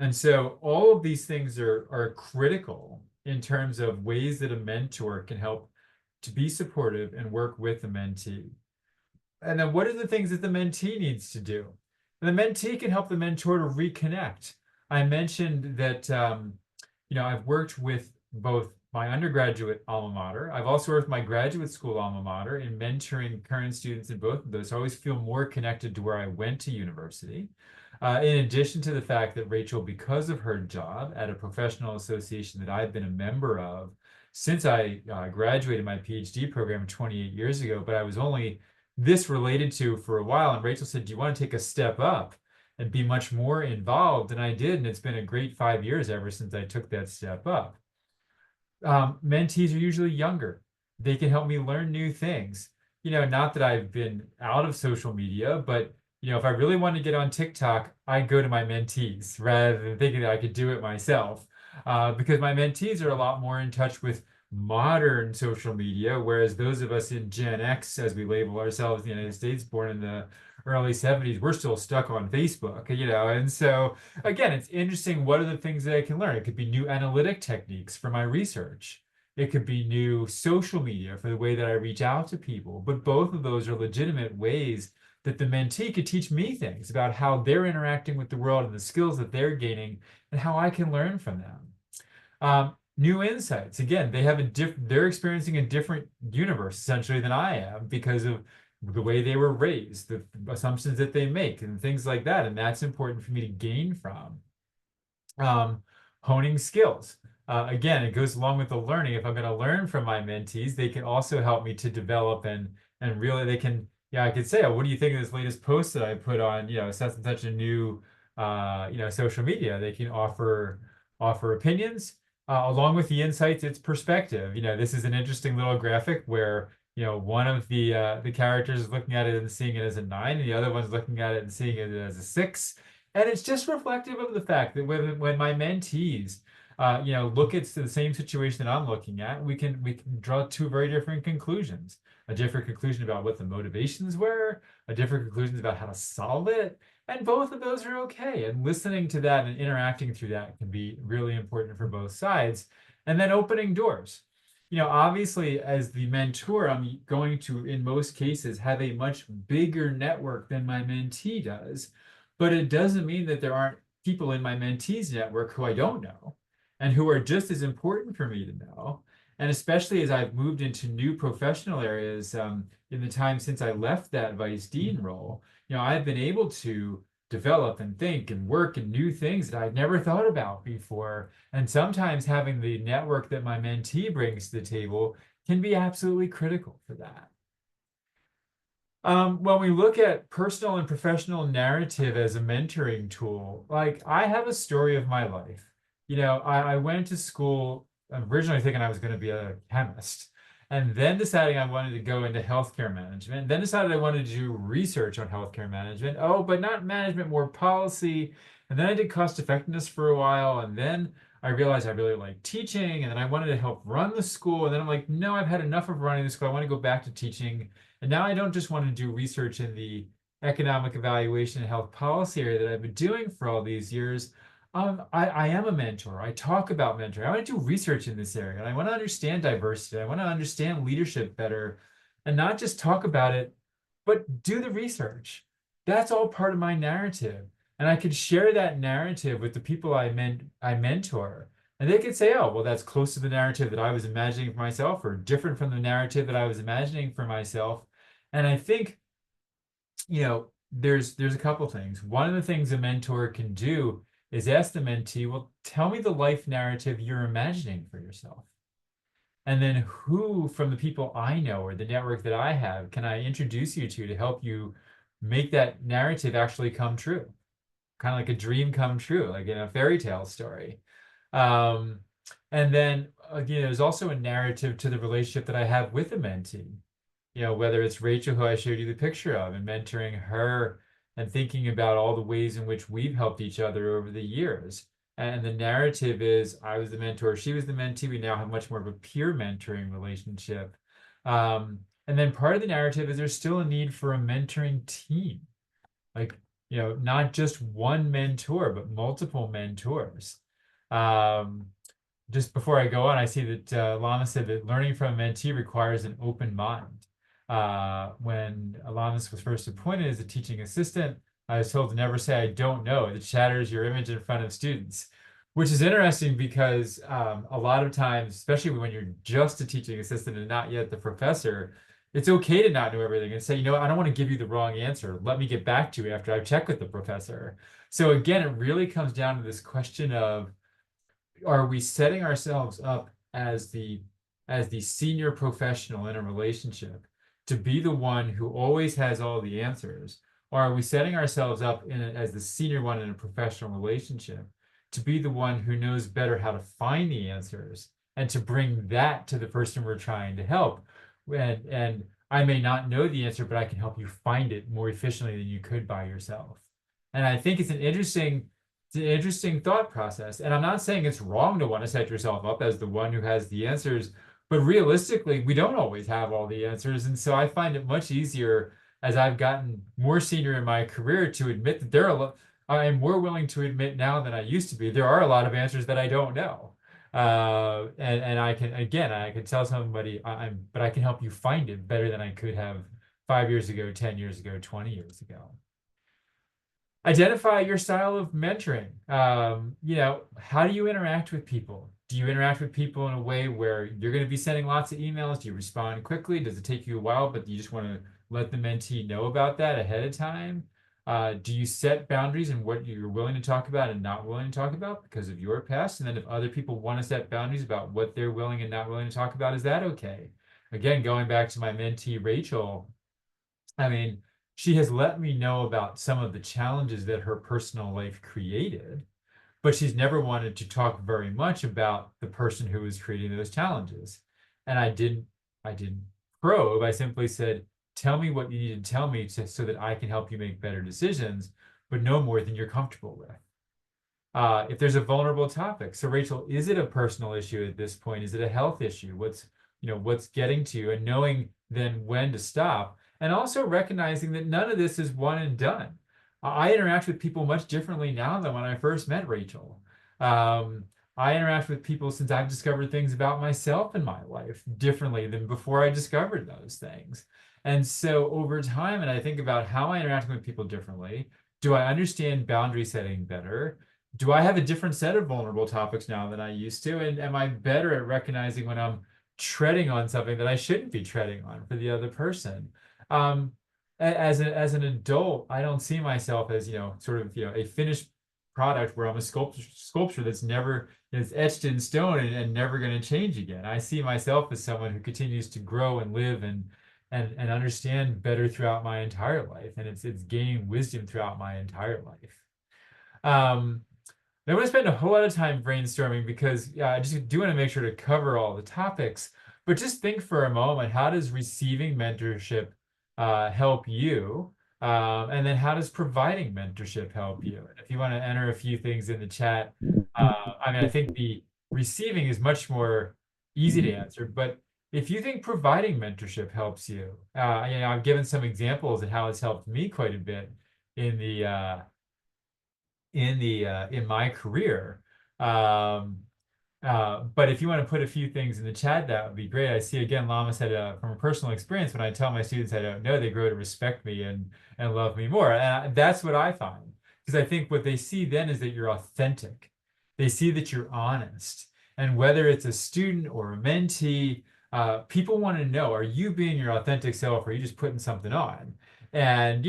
And so all of these things are critical in terms of ways that a mentor can help to be supportive and work with the mentee. And then what are the things that the mentee needs to do? And the mentee can help the mentor to reconnect. I mentioned that, I've worked with both my undergraduate alma mater. I've also worked with my graduate school alma mater in mentoring current students in both of those. So I always feel more connected to where I went to university. In addition to the fact that Rachel, because of her job at a professional association that I've been a member of since I graduated my PhD program 28 years ago, but I was only this related to for a while. And Rachel said, do you want to take a step up and be much more involved? And I did. And it's been a great 5 years ever since I took that step up. Mentees are usually younger. They can help me learn new things. Not that I've been out of social media, but if I really want to get on TikTok, I go to my mentees rather than thinking that I could do it myself. Because my mentees are a lot more in touch with modern social media, whereas those of us in Gen X, as we label ourselves in the United States, born in the early 70s, we're still stuck on Facebook, and so again, it's interesting. What are the things that I can learn? It could be new analytic techniques for my research. It could be new social media for the way that I reach out to people, but both of those are legitimate ways that the mentee could teach me things about how they're interacting with the world and the skills that they're gaining and how I can learn from them. New insights. Again, they're experiencing a different universe essentially than I am because of the way they were raised, the assumptions that they make and things like that. And that's important for me to gain from. Honing skills. Again, it goes along with the learning. If I'm going to learn from my mentees, they can also help me to develop and really they can, I could say, oh, what do you think of this latest post that I put on, such and such a new, social media? They can offer opinions. Along with the insights, it's perspective. This is an interesting little graphic where, one of the characters is looking at it and seeing it as a 9, and the other one's looking at it and seeing it as a 6. And it's just reflective of the fact that when my mentees, look at the same situation that I'm looking at, we can draw two very different conclusions. A different conclusion about what the motivations were, a different conclusion about how to solve it. And both of those are okay. And listening to that and interacting through that can be really important for both sides. And then opening doors. Obviously, as the mentor, I'm going to, in most cases, have a much bigger network than my mentee does. But it doesn't mean that there aren't people in my mentee's network who I don't know and who are just as important for me to know. And especially as I've moved into new professional areas in the time since I left that vice dean role, I've been able to develop and think and work in new things that I'd never thought about before. And sometimes having the network that my mentee brings to the table can be absolutely critical for that. When we look at personal and professional narrative as a mentoring tool, like I have a story of my life. You know, I went to school originally thinking I was going to be a chemist, and then deciding I wanted to go into healthcare management, then decided I wanted to do research on healthcare management. Oh, but not management, more policy. And then I did cost effectiveness for a while, and then I realized I really liked teaching, and then I wanted to help run the school. And then I'm like, no, I've had enough of running the school. I want to go back to teaching. And now I don't just want to do research in the economic evaluation and health policy area that I've been doing for all these years. I am a mentor. I talk about mentoring. I want to do research in this area. And I want to understand diversity. I want to understand leadership better and not just talk about it, but do the research. That's all part of my narrative. And I could share that narrative with the people I mentor. And they could say, oh, well, that's close to the narrative that I was imagining for myself, or different from the narrative that I was imagining for myself. And I think, you know, there's a couple things. One of the things a mentor can do is ask the mentee, well, tell me the life narrative you're imagining for yourself. And then who from the people I know or the network that I have can I introduce you to help you make that narrative actually come true? Kind of like a dream come true, like in a fairy tale story. Um, and then again, there's also a narrative to the relationship that I have with a mentee. You know, whether it's Rachel, who I showed you the picture of, and mentoring her and thinking about all the ways in which we've helped each other over the years. And the narrative is I was the mentor, she was the mentee. We now have much more of a peer mentoring relationship. And then part of the narrative is there's still a need for a mentoring team. Like, you know, not just one mentor, but multiple mentors. Just before I go on, I see that Lana said that learning from a mentee requires an open mind. When Alanis was first appointed as a teaching assistant, I was told to never say I don't know. It shatters your image in front of students, which is interesting because a lot of times, especially when you're just a teaching assistant and not yet the professor, it's okay to not know everything and say, you know, I don't want to give you the wrong answer. Let me get back to you after I've checked with the professor. So again, it really comes down to this question of, are we setting ourselves up as the senior professional in a relationship to be the one who always has all the answers? Or are we setting ourselves up as the senior one in a professional relationship to be the one who knows better how to find the answers and to bring that to the person we're trying to help? And I may not know the answer, but I can help you find it more efficiently than you could by yourself. And I think it's an interesting thought process. And I'm not saying it's wrong to want to set yourself up as the one who has the answers, but realistically, we don't always have all the answers. And so I find it much easier as I've gotten more senior in my career to admit that there are a lot, I am more willing to admit now than I used to be. There are a lot of answers that I don't know. And I can, again, I can tell somebody but I can help you find it better than I could have 5 years ago, 10 years ago, 20 years ago. Identify your style of mentoring. You know, how do you interact with people? Do you interact with people in a way where you're going to be sending lots of emails? Do you respond quickly? Does it take you a while, but you just want to let the mentee know about that ahead of time? Do you set boundaries in what you're willing to talk about and not willing to talk about because of your past? And then if other people want to set boundaries about what they're willing and not willing to talk about, is that okay? Again, going back to my mentee, Rachel, I mean, she has let me know about some of the challenges that her personal life created, but she's never wanted to talk very much about the person who was creating those challenges. And I didn't probe. I simply said, tell me what you need to tell me so that I can help you make better decisions, but no more than you're comfortable with. If there's a vulnerable topic. So Rachel, is it a personal issue at this point? Is it a health issue? What's getting to you, and knowing then when to stop, and also recognizing that none of this is one and done. I interact with people much differently now than when I first met Rachel. I interact with people since I've discovered things about myself in my life differently than before I discovered those things. And so over time, and I think about how I interact with people differently, do I understand boundary setting better? Do I have a different set of vulnerable topics now than I used to? And am I better at recognizing when I'm treading on something that I shouldn't be treading on for the other person? As an adult, I don't see myself as, sort of, a finished product where I'm a sculpture that's never, it's etched in stone and never going to change again. I see myself as someone who continues to grow and live and and understand better throughout my entire life. And it's gaining wisdom throughout my entire life. I want to spend a whole lot of time brainstorming because I just do want to make sure to cover all the topics. But just think for a moment, how does receiving mentorship help you? And then how does providing mentorship help you? And if you want to enter a few things in the chat, I mean, I think the receiving is much more easy to answer, but if you think providing mentorship helps you, I've given some examples of how it's helped me quite a bit in the in my career. But if you want to put a few things in the chat, that would be great. I see again, Lama said from a personal experience, when I tell my students I don't know, they grow to respect me and love me more. And that's what I find, because I think what they see then is that you're authentic. They see that you're honest. And whether it's a student or a mentee, people want to know, are you being your authentic self, or are you just putting something on? And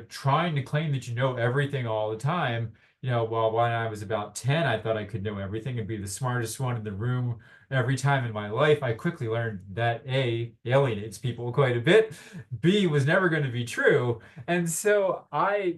trying to claim that you know everything all the time. Well, when I was about 10, I thought I could know everything and be the smartest one in the room every time in my life. I quickly learned that A, alienates people quite a bit. B, was never going to be true. And so I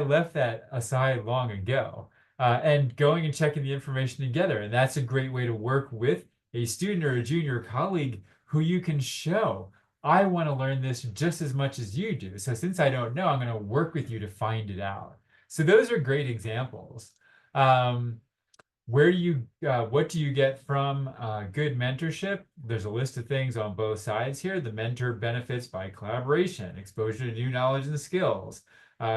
left that aside long ago, and going and checking the information together. And that's a great way to work with a student or a junior colleague who you can show, I want to learn this just as much as you do. So since I don't know, I'm going to work with you to find it out. So those are great examples. What do you get from good mentorship? There's a list of things on both sides here. The mentor benefits by collaboration, exposure to new knowledge and skills,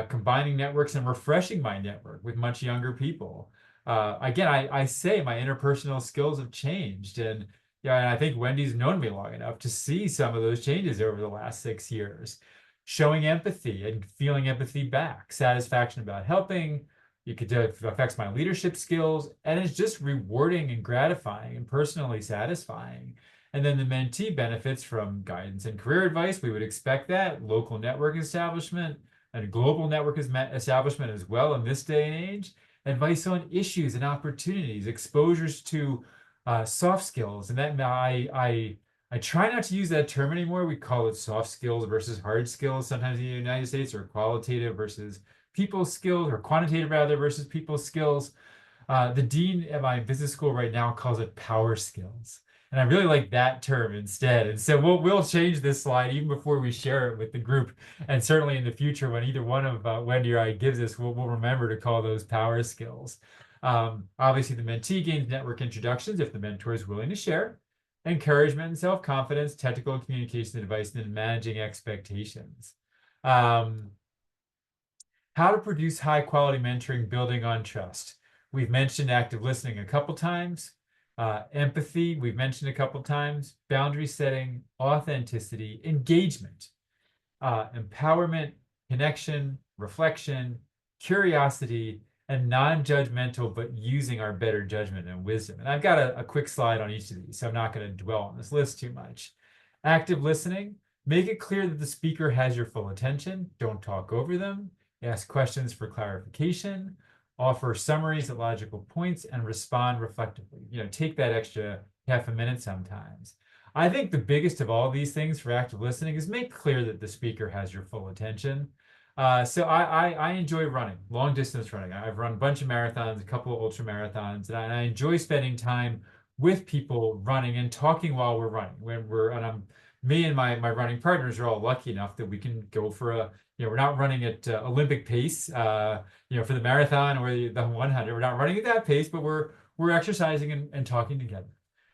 combining networks and refreshing my network with much younger people. Again, I say my interpersonal skills have changed, and I think Wendy's known me long enough to see some of those changes over the last 6 years. Showing empathy and feeling empathy back, satisfaction about helping. It affects my leadership skills, and it's just rewarding and gratifying and personally satisfying. And then the mentee benefits from guidance and career advice. We would expect that. Local network establishment and global network establishment as well in this day and age. Advice on issues and opportunities, exposures to soft skills. And that I try not to use that term anymore. We call it soft skills versus hard skills sometimes in the United States, or qualitative versus people skills, or quantitative rather versus people skills. The dean at my business school right now calls it power skills. And I really like that term instead. And so we'll change this slide even before we share it with the group. And certainly in the future, when either one of Wendy or I gives us, we'll remember to call those power skills. Obviously, the mentee gains network introductions if the mentor is willing to share. Encouragement and self-confidence, technical communication advice, and managing expectations. How to produce high-quality mentoring, building on trust. We've mentioned active listening a couple times. Empathy, we've mentioned a couple times. Boundary setting, authenticity, engagement, empowerment, connection, reflection, curiosity, and non-judgmental, but using our better judgment and wisdom. And I've got a quick slide on each of these, so I'm not going to dwell on this list too much. Active listening, make it clear that the speaker has your full attention. Don't talk over them. Ask questions for clarification. Offer summaries at logical points, and respond reflectively. Take that extra half a minute sometimes. I think the biggest of all these things for active listening is make clear that the speaker has your full attention. So I enjoy running, long distance running. I've run a bunch of marathons, a couple of ultra marathons, and I enjoy spending time with people running and talking while we're running. Me and my running partners are all lucky enough that we can go for we're not running at Olympic pace, for the marathon or the 100. We're not running at that pace, but we're exercising and talking together.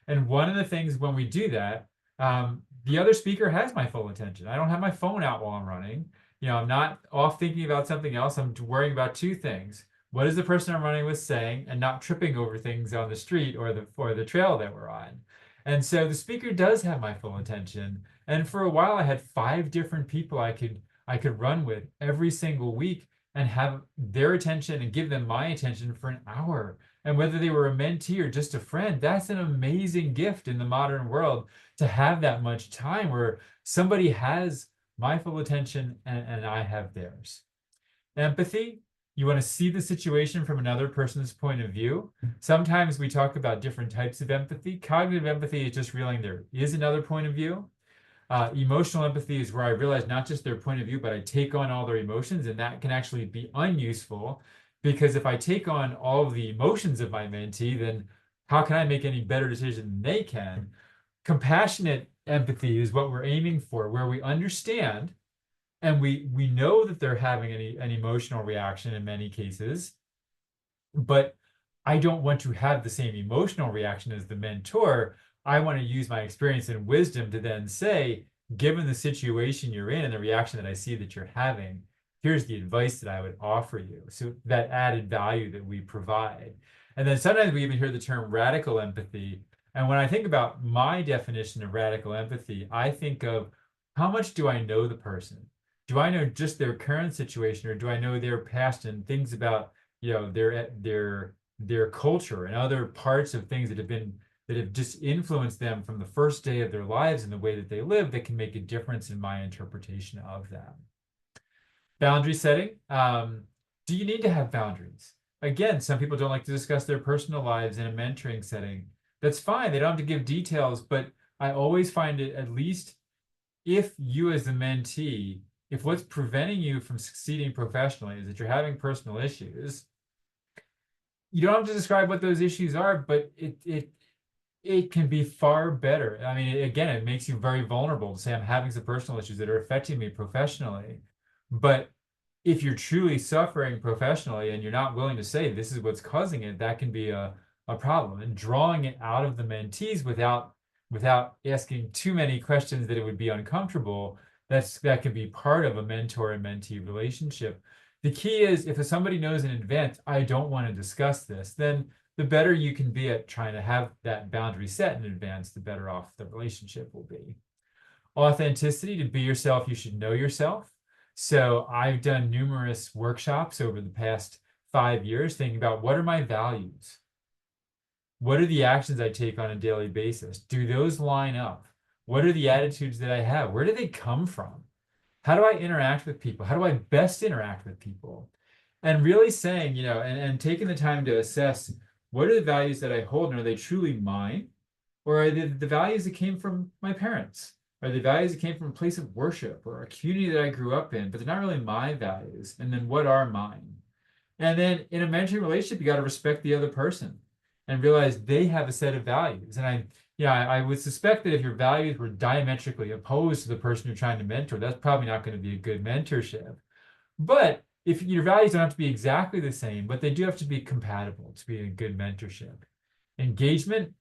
And one of the things when we do that, the other speaker has my full attention. I don't have my phone out while I'm running. I'm not off thinking about something else. I'm worrying about two things. What is the person I'm running with saying, and not tripping over things on the street or the trail that we're on. And so the speaker does have my full attention. And for a while, I had 5 different people I could run with every single week and have their attention and give them my attention for an hour. And whether they were a mentee or just a friend, that's an amazing gift in the modern world, to have that much time where somebody has my full attention and I have theirs. Empathy, you want to see the situation from another person's point of view. Sometimes we talk about different types of empathy. Cognitive empathy is just realizing there is another point of view. Emotional empathy is where I realize not just their point of view, but I take on all their emotions, and that can actually be unuseful, because if I take on all of the emotions of my mentee, then how can I make any better decision than they can? Compassionate empathy is what we're aiming for, where we understand and we know that they're having an emotional reaction in many cases, but I don't want to have the same emotional reaction as the mentor. I want to use my experience and wisdom to then say, given the situation you're in and the reaction that I see that you're having, here's the advice that I would offer you. So that added value that we provide. And then sometimes we even hear the term radical empathy. And when I think about my definition of radical empathy, I think of, how much do I know the person? Do I know just their current situation, or do I know their past and things about, their culture and other parts of things that have just influenced them from the first day of their lives and the way that they live, that can make a difference in my interpretation of them. Boundary setting. Do you need to have boundaries? Again, some people don't like to discuss their personal lives in a mentoring setting. That's fine. They don't have to give details, but I always find it, at least if you as the mentee, if what's preventing you from succeeding professionally is that you're having personal issues, you don't have to describe what those issues are, but it can be far better. I mean, again, it makes you very vulnerable to say, I'm having some personal issues that are affecting me professionally. But if you're truly suffering professionally and you're not willing to say this is what's causing it, that can be a problem. And drawing it out of the mentees without asking too many questions that it would be uncomfortable, that can be part of a mentor and mentee relationship. The key is, if somebody knows in advance, I don't want to discuss this, then the better you can be at trying to have that boundary set in advance, the better off the relationship will be. Authenticity. To be yourself, you should know yourself. So I've done numerous workshops over the past 5 years thinking about, what are my values? What are the actions I take on a daily basis? Do those line up? What are the attitudes that I have? Where do they come from? How do I interact with people? How do I best interact with people? And really saying, and taking the time to assess, what are the values that I hold, and are they truly mine? Or are they the values that came from my parents? Are they values that came from a place of worship or a community that I grew up in, but they're not really my values? And then what are mine? And then in a mentoring relationship, you got to respect the other person and realize they have a set of values. And I would suspect that if your values were diametrically opposed to the person you're trying to mentor, that's probably not going to be a good mentorship. But if your values don't have to be exactly the same, but they do have to be compatible to be a good mentorship. Engagement.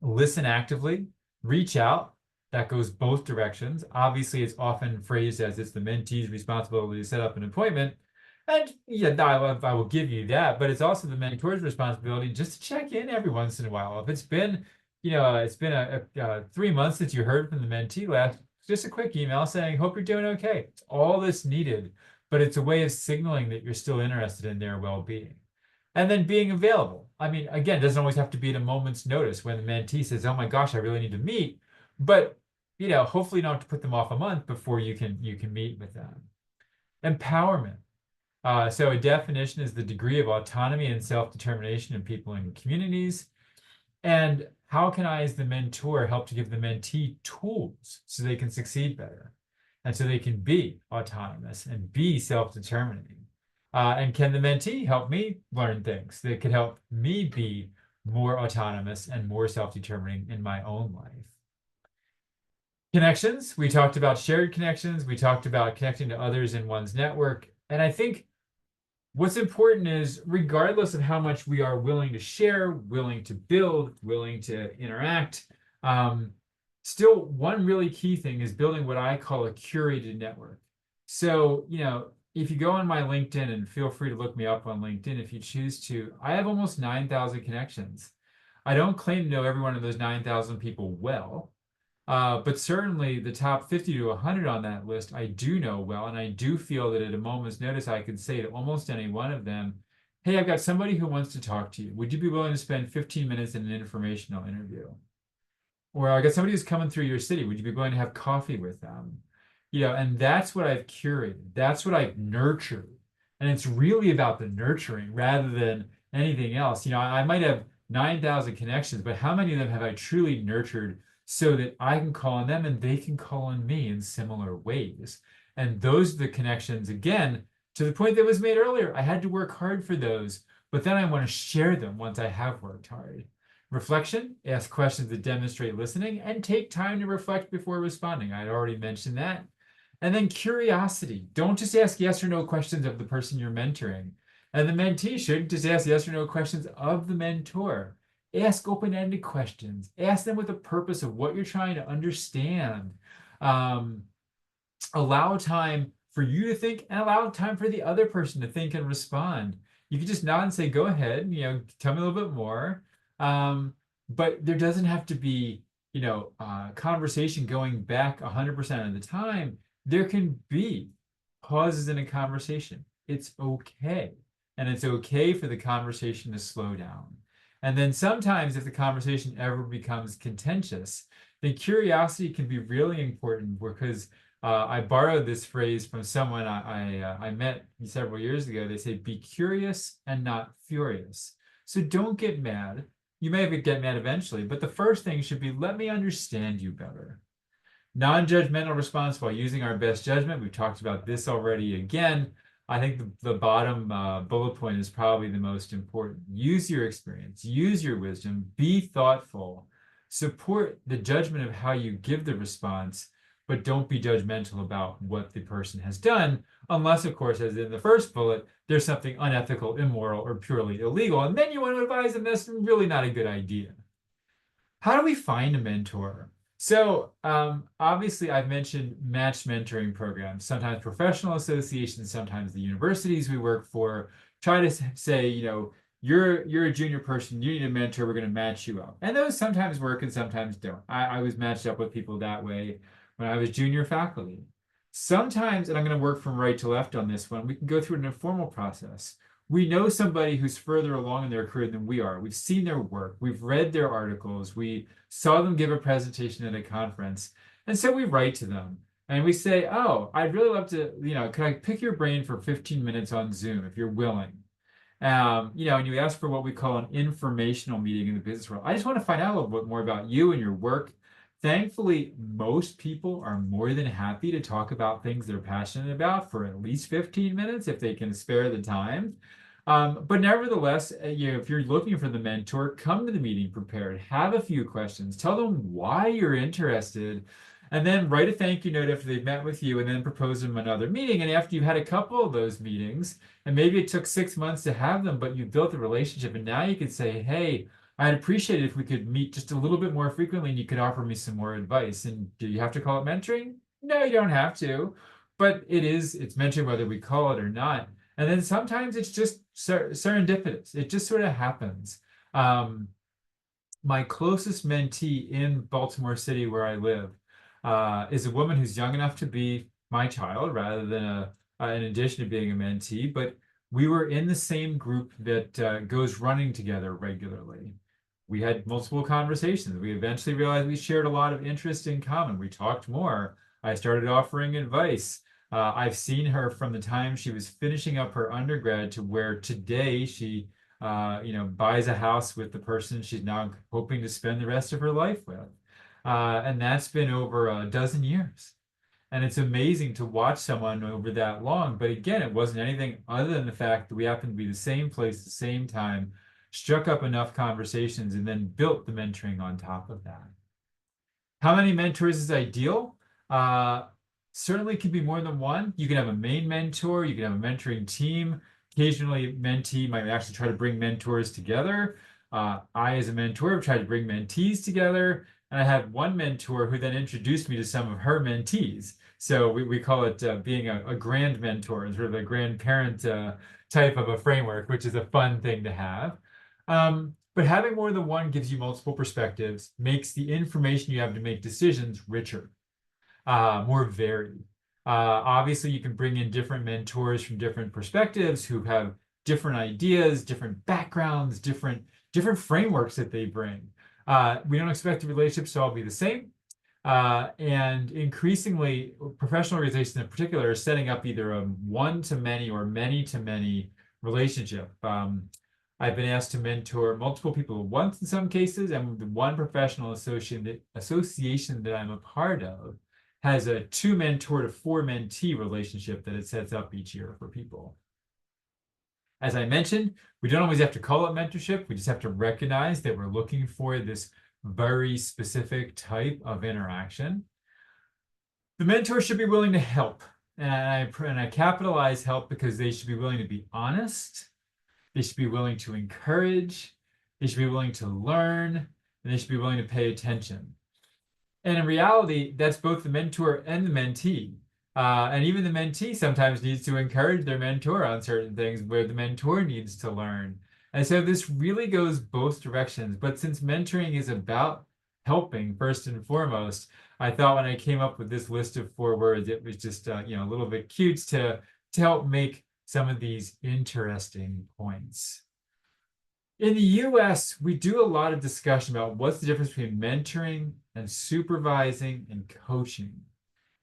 Listen actively, reach out. That goes both directions. Obviously, it's often phrased as it's the mentee's responsibility to set up an appointment. And yeah, I will give you that, but it's also the mentor's responsibility just to check in every once in a while. If it's been, it's been 3 months since you heard from the mentee last, just a quick email saying, hope you're doing okay. It's all that's needed, but it's a way of signaling that you're still interested in their well-being. And then being available. I mean, again, it doesn't always have to be at a moment's notice when the mentee says, oh my gosh, I really need to meet. But, hopefully you don't have to put them off a month before you can meet with them. Empowerment. So a definition is the degree of autonomy and self-determination in people and communities. And how can I, as the mentor, help to give the mentee tools so they can succeed better and so they can be autonomous and be self-determining? And can the mentee help me learn things that could help me be more autonomous and more self-determining in my own life? Connections. We talked about shared connections. We talked about connecting to others in one's network. And I think what's important is, regardless of how much we are willing to share, willing to build, willing to interact, still one really key thing is building what I call a curated network. So, if you go on my LinkedIn, and feel free to look me up on LinkedIn if you choose to, I have almost 9,000 connections. I don't claim to know every one of those 9,000 people well, but certainly the top 50 to 100 on that list I do know well, and I do feel that at a moment's notice I could say to almost any one of them, hey, I've got somebody who wants to talk to you. Would you be willing to spend 15 minutes in an informational interview? Or I got somebody who's coming through your city. Would you be willing to have coffee with them? And that's what I've curated. That's what I've nurtured. And it's really about the nurturing rather than anything else. I might have 9,000 connections, but how many of them have I truly nurtured so that I can call on them and they can call on me in similar ways. And those are the connections, again, to the point that was made earlier. I had to work hard for those, but then I want to share them once I have worked hard. Reflection, ask questions that demonstrate listening, and take time to reflect before responding. I'd already mentioned that. And then curiosity. Don't just ask yes or no questions of the person you're mentoring. And the mentee shouldn't just ask yes or no questions of the mentor. Ask open-ended questions. Ask them with the purpose of what you're trying to understand. Allow time for you to think and allow time for the other person to think and respond. You can just nod and say, go ahead, tell me a little bit more. But there doesn't have to be, conversation going back 100% of the time. There can be pauses in a conversation. It's okay. And it's okay for the conversation to slow down. And then sometimes if the conversation ever becomes contentious, then curiosity can be really important, because I borrowed this phrase from someone I met several years ago. They say, be curious and not furious. So don't get mad. You may get mad eventually, but the first thing should be, let me understand you better. Non-judgmental response while using our best judgment. We've talked about this already. Again, I think the bottom bullet point is probably the most important. Use your experience, use your wisdom, be thoughtful, support the judgment of how you give the response, but don't be judgmental about what the person has done, unless, of course, as in the first bullet, there's something unethical, immoral, or purely illegal. And then you want to advise them that's really not a good idea. How do we find a mentor? So obviously, I've mentioned matched mentoring programs. Sometimes professional associations, sometimes the universities we work for try to say, you're a junior person, you need a mentor, we're going to match you up. And those sometimes work and sometimes don't. I was matched up with people that way when I was junior faculty. Sometimes, and I'm going to work from right to left on this one, we can go through an informal process. We know somebody who's further along in their career than we are. We've seen their work. We've read their articles. We saw them give a presentation at a conference. And so we write to them and we say, oh, I'd really love to, could I pick your brain for 15 minutes on Zoom if you're willing? And you ask for what we call an informational meeting in the business world. I just want to find out a little bit more about you and your work. Thankfully, most people are more than happy to talk about things they're passionate about for at least 15 minutes if they can spare the time. But nevertheless, if you're looking for the mentor, come to the meeting prepared, have a few questions, tell them why you're interested, and then write a thank you note after they've met with you, and then propose them another meeting. And after you've had a couple of those meetings, and maybe it took 6 months to have them, but you built a relationship, and now you can say, hey, I'd appreciate it if we could meet just a little bit more frequently and you could offer me some more advice. And do you have to call it mentoring? No, you don't have to, but it's mentoring whether we call it or not. And then sometimes it's just serendipitous. It just sort of happens. My closest mentee in Baltimore City, where I live, is a woman who's young enough to be my child rather than in addition to being a mentee, but we were in the same group that goes running together regularly. We had multiple conversations. We eventually realized we shared a lot of interest in common. We talked more. I started offering advice. I've seen her from the time she was finishing up her undergrad to where today she, buys a house with the person she's now hoping to spend the rest of her life with. And that's been over a dozen years. And it's amazing to watch someone over that long. But again, it wasn't anything other than the fact that we happened to be the same place at the same time, struck up enough conversations, and then built the mentoring on top of that. How many mentors is ideal? Certainly can be more than one. You can have a main mentor, you can have a mentoring team. Occasionally, mentee might actually try to bring mentors together. I, as a mentor, have tried to bring mentees together. And I had one mentor who then introduced me to some of her mentees. So we call it being a grand mentor, and sort of a grandparent type of a framework, which is a fun thing to have. But having more than one gives you multiple perspectives, makes the information you have to make decisions richer, more varied. Obviously, you can bring in different mentors from different perspectives who have different ideas, different backgrounds, different frameworks that they bring. We don't expect the relationships to all be the same. And increasingly, professional organizations in particular are setting up either a one-to-many or many-to-many relationship. I've been asked to mentor multiple people at once in some cases, and the one professional association that I'm a part of has a 2 mentor to 4 mentee relationship that it sets up each year for people. As I mentioned, we don't always have to call it mentorship. We just have to recognize that we're looking for this very specific type of interaction. The mentor should be willing to help. And I capitalize help because they should be willing to be honest. They should be willing to encourage. They should be willing to learn. And they should be willing to pay attention. And in reality, that's both the mentor and the mentee. And even the mentee sometimes needs to encourage their mentor on certain things where the mentor needs to learn. And so this really goes both directions. But since mentoring is about helping first and foremost, I thought when I came up with this list of 4 words, it was just a little bit cute to help make some of these interesting points. In the US, we do a lot of discussion about what's the difference between mentoring and supervising and coaching.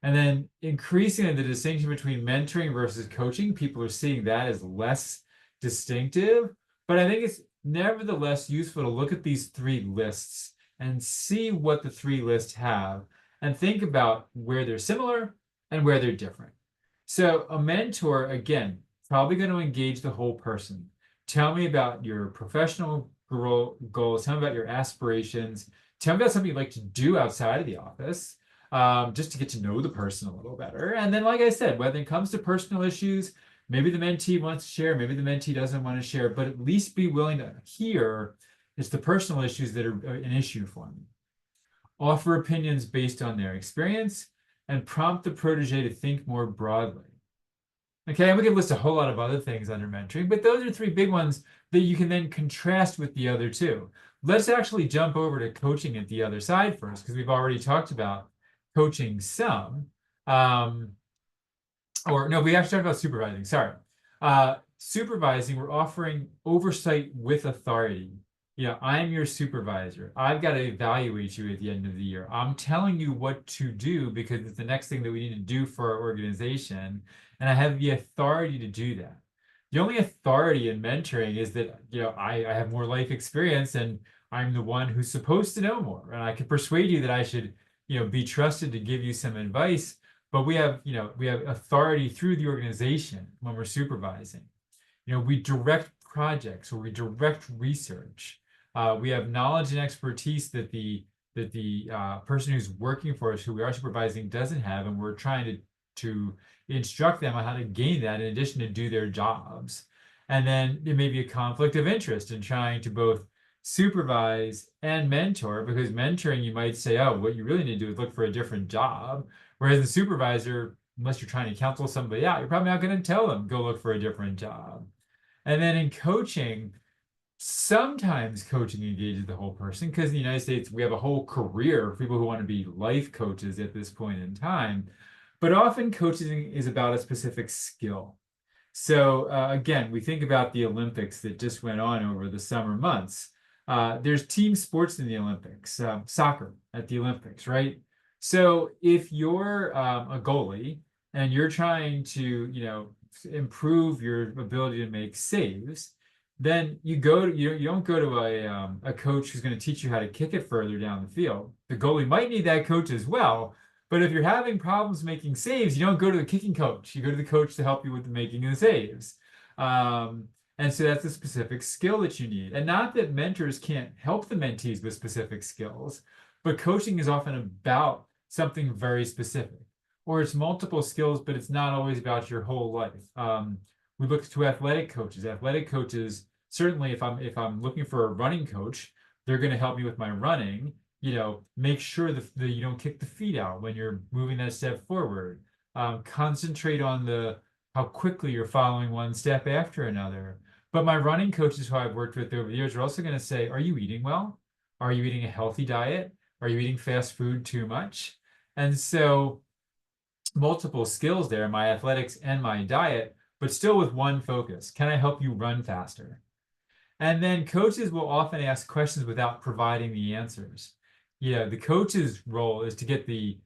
And then increasingly, the distinction between mentoring versus coaching, people are seeing that as less distinctive. But I think it's nevertheless useful to look at these 3 lists and see what the 3 lists have and think about where they're similar and where they're different. So a mentor, again, probably going to engage the whole person. Tell me about your professional goals. Tell me about your aspirations. Tell me about something you'd like to do outside of the office, just to get to know the person a little better. And then, like I said, whether it comes to personal issues, maybe the mentee wants to share, maybe the mentee doesn't want to share, but at least be willing to hear it's the personal issues that are an issue for me. Offer opinions based on their experience and prompt the protege to think more broadly. Okay, and we could list a whole lot of other things under mentoring, but those are 3 big ones that you can then contrast with the other 2. Let's actually jump over to coaching at the other side first, because we've already talked about coaching some. Or no, we actually talked about supervising, sorry. Supervising, we're offering oversight with authority. I'm your supervisor. I've got to evaluate you at the end of the year. I'm telling you what to do because it's the next thing that we need to do for our organization. And I have the authority to do that. The only authority in mentoring is that, I have more life experience and I'm the one who's supposed to know more. And I can persuade you that I should, be trusted to give you some advice. But we have authority through the organization when we're supervising. We direct projects or we direct research. We have knowledge and expertise that the person who's working for us, who we are supervising, doesn't have, and we're trying to instruct them on how to gain that in addition to do their jobs. And then there may be a conflict of interest in trying to both supervise and mentor, because mentoring, you might say, oh, what you really need to do is look for a different job. Whereas the supervisor, unless you're trying to counsel somebody out, you're probably not going to tell them, go look for a different job. And then in coaching, sometimes coaching engages the whole person, because in the United States, we have a whole career of people who want to be life coaches at this point in time. But often coaching is about a specific skill. So again, we think about the Olympics that just went on over the summer months. There's team sports in the Olympics, soccer at the Olympics, right? So if you're a goalie and you're trying to, improve your ability to make saves, then you don't go to a coach who's going to teach you how to kick it further down the field. The goalie might need that coach as well, but if you're having problems making saves, you don't go to the kicking coach. You go to the coach to help you with the making of the saves. And so that's a specific skill that you need. And not that mentors can't help the mentees with specific skills, but coaching is often about something very specific. Or it's multiple skills, but it's not always about your whole life. We look to athletic coaches. Athletic coaches, certainly if I'm looking for a running coach, they're going to help me with my running. Make sure that you don't kick the feet out when you're moving that step forward. Concentrate on how quickly you're following one step after another. But my running coaches who I've worked with over the years are also going to say, are you eating well? Are you eating a healthy diet? Are you eating fast food too much? And so multiple skills there, my athletics and my diet, but still with one focus. Can I help you run faster? And then coaches will often ask questions without providing the answers. The coach's role is to get the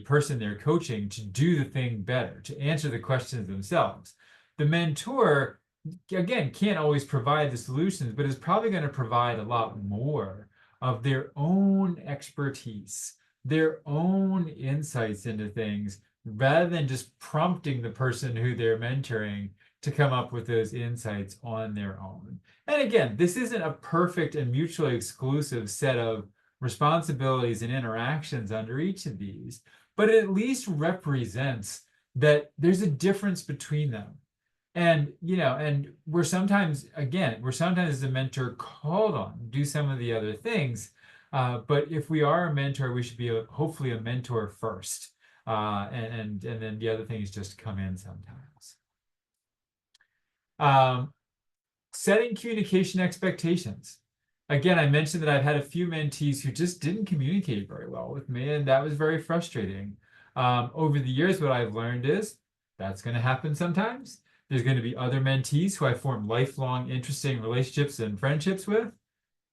person they're coaching to do the thing better, to answer the questions themselves. The mentor again, can't always provide the solutions, but is probably going to provide a lot more of their own expertise, their own insights into things, rather than just prompting the person who they're mentoring to come up with those insights on their own. And again, this isn't a perfect and mutually exclusive set of responsibilities and interactions under each of these, but it at least represents that there's a difference between them. And, and we're sometimes, again, as a mentor called on to do some of the other things. But if we are a mentor, we should be hopefully a mentor first. And then the other things just come in sometimes. Setting communication expectations. Again, I mentioned that I've had a few mentees who just didn't communicate very well with me, and that was very frustrating. Over the years, what I've learned is that's going to happen sometimes. There's going to be other mentees who I form lifelong, interesting relationships and friendships with.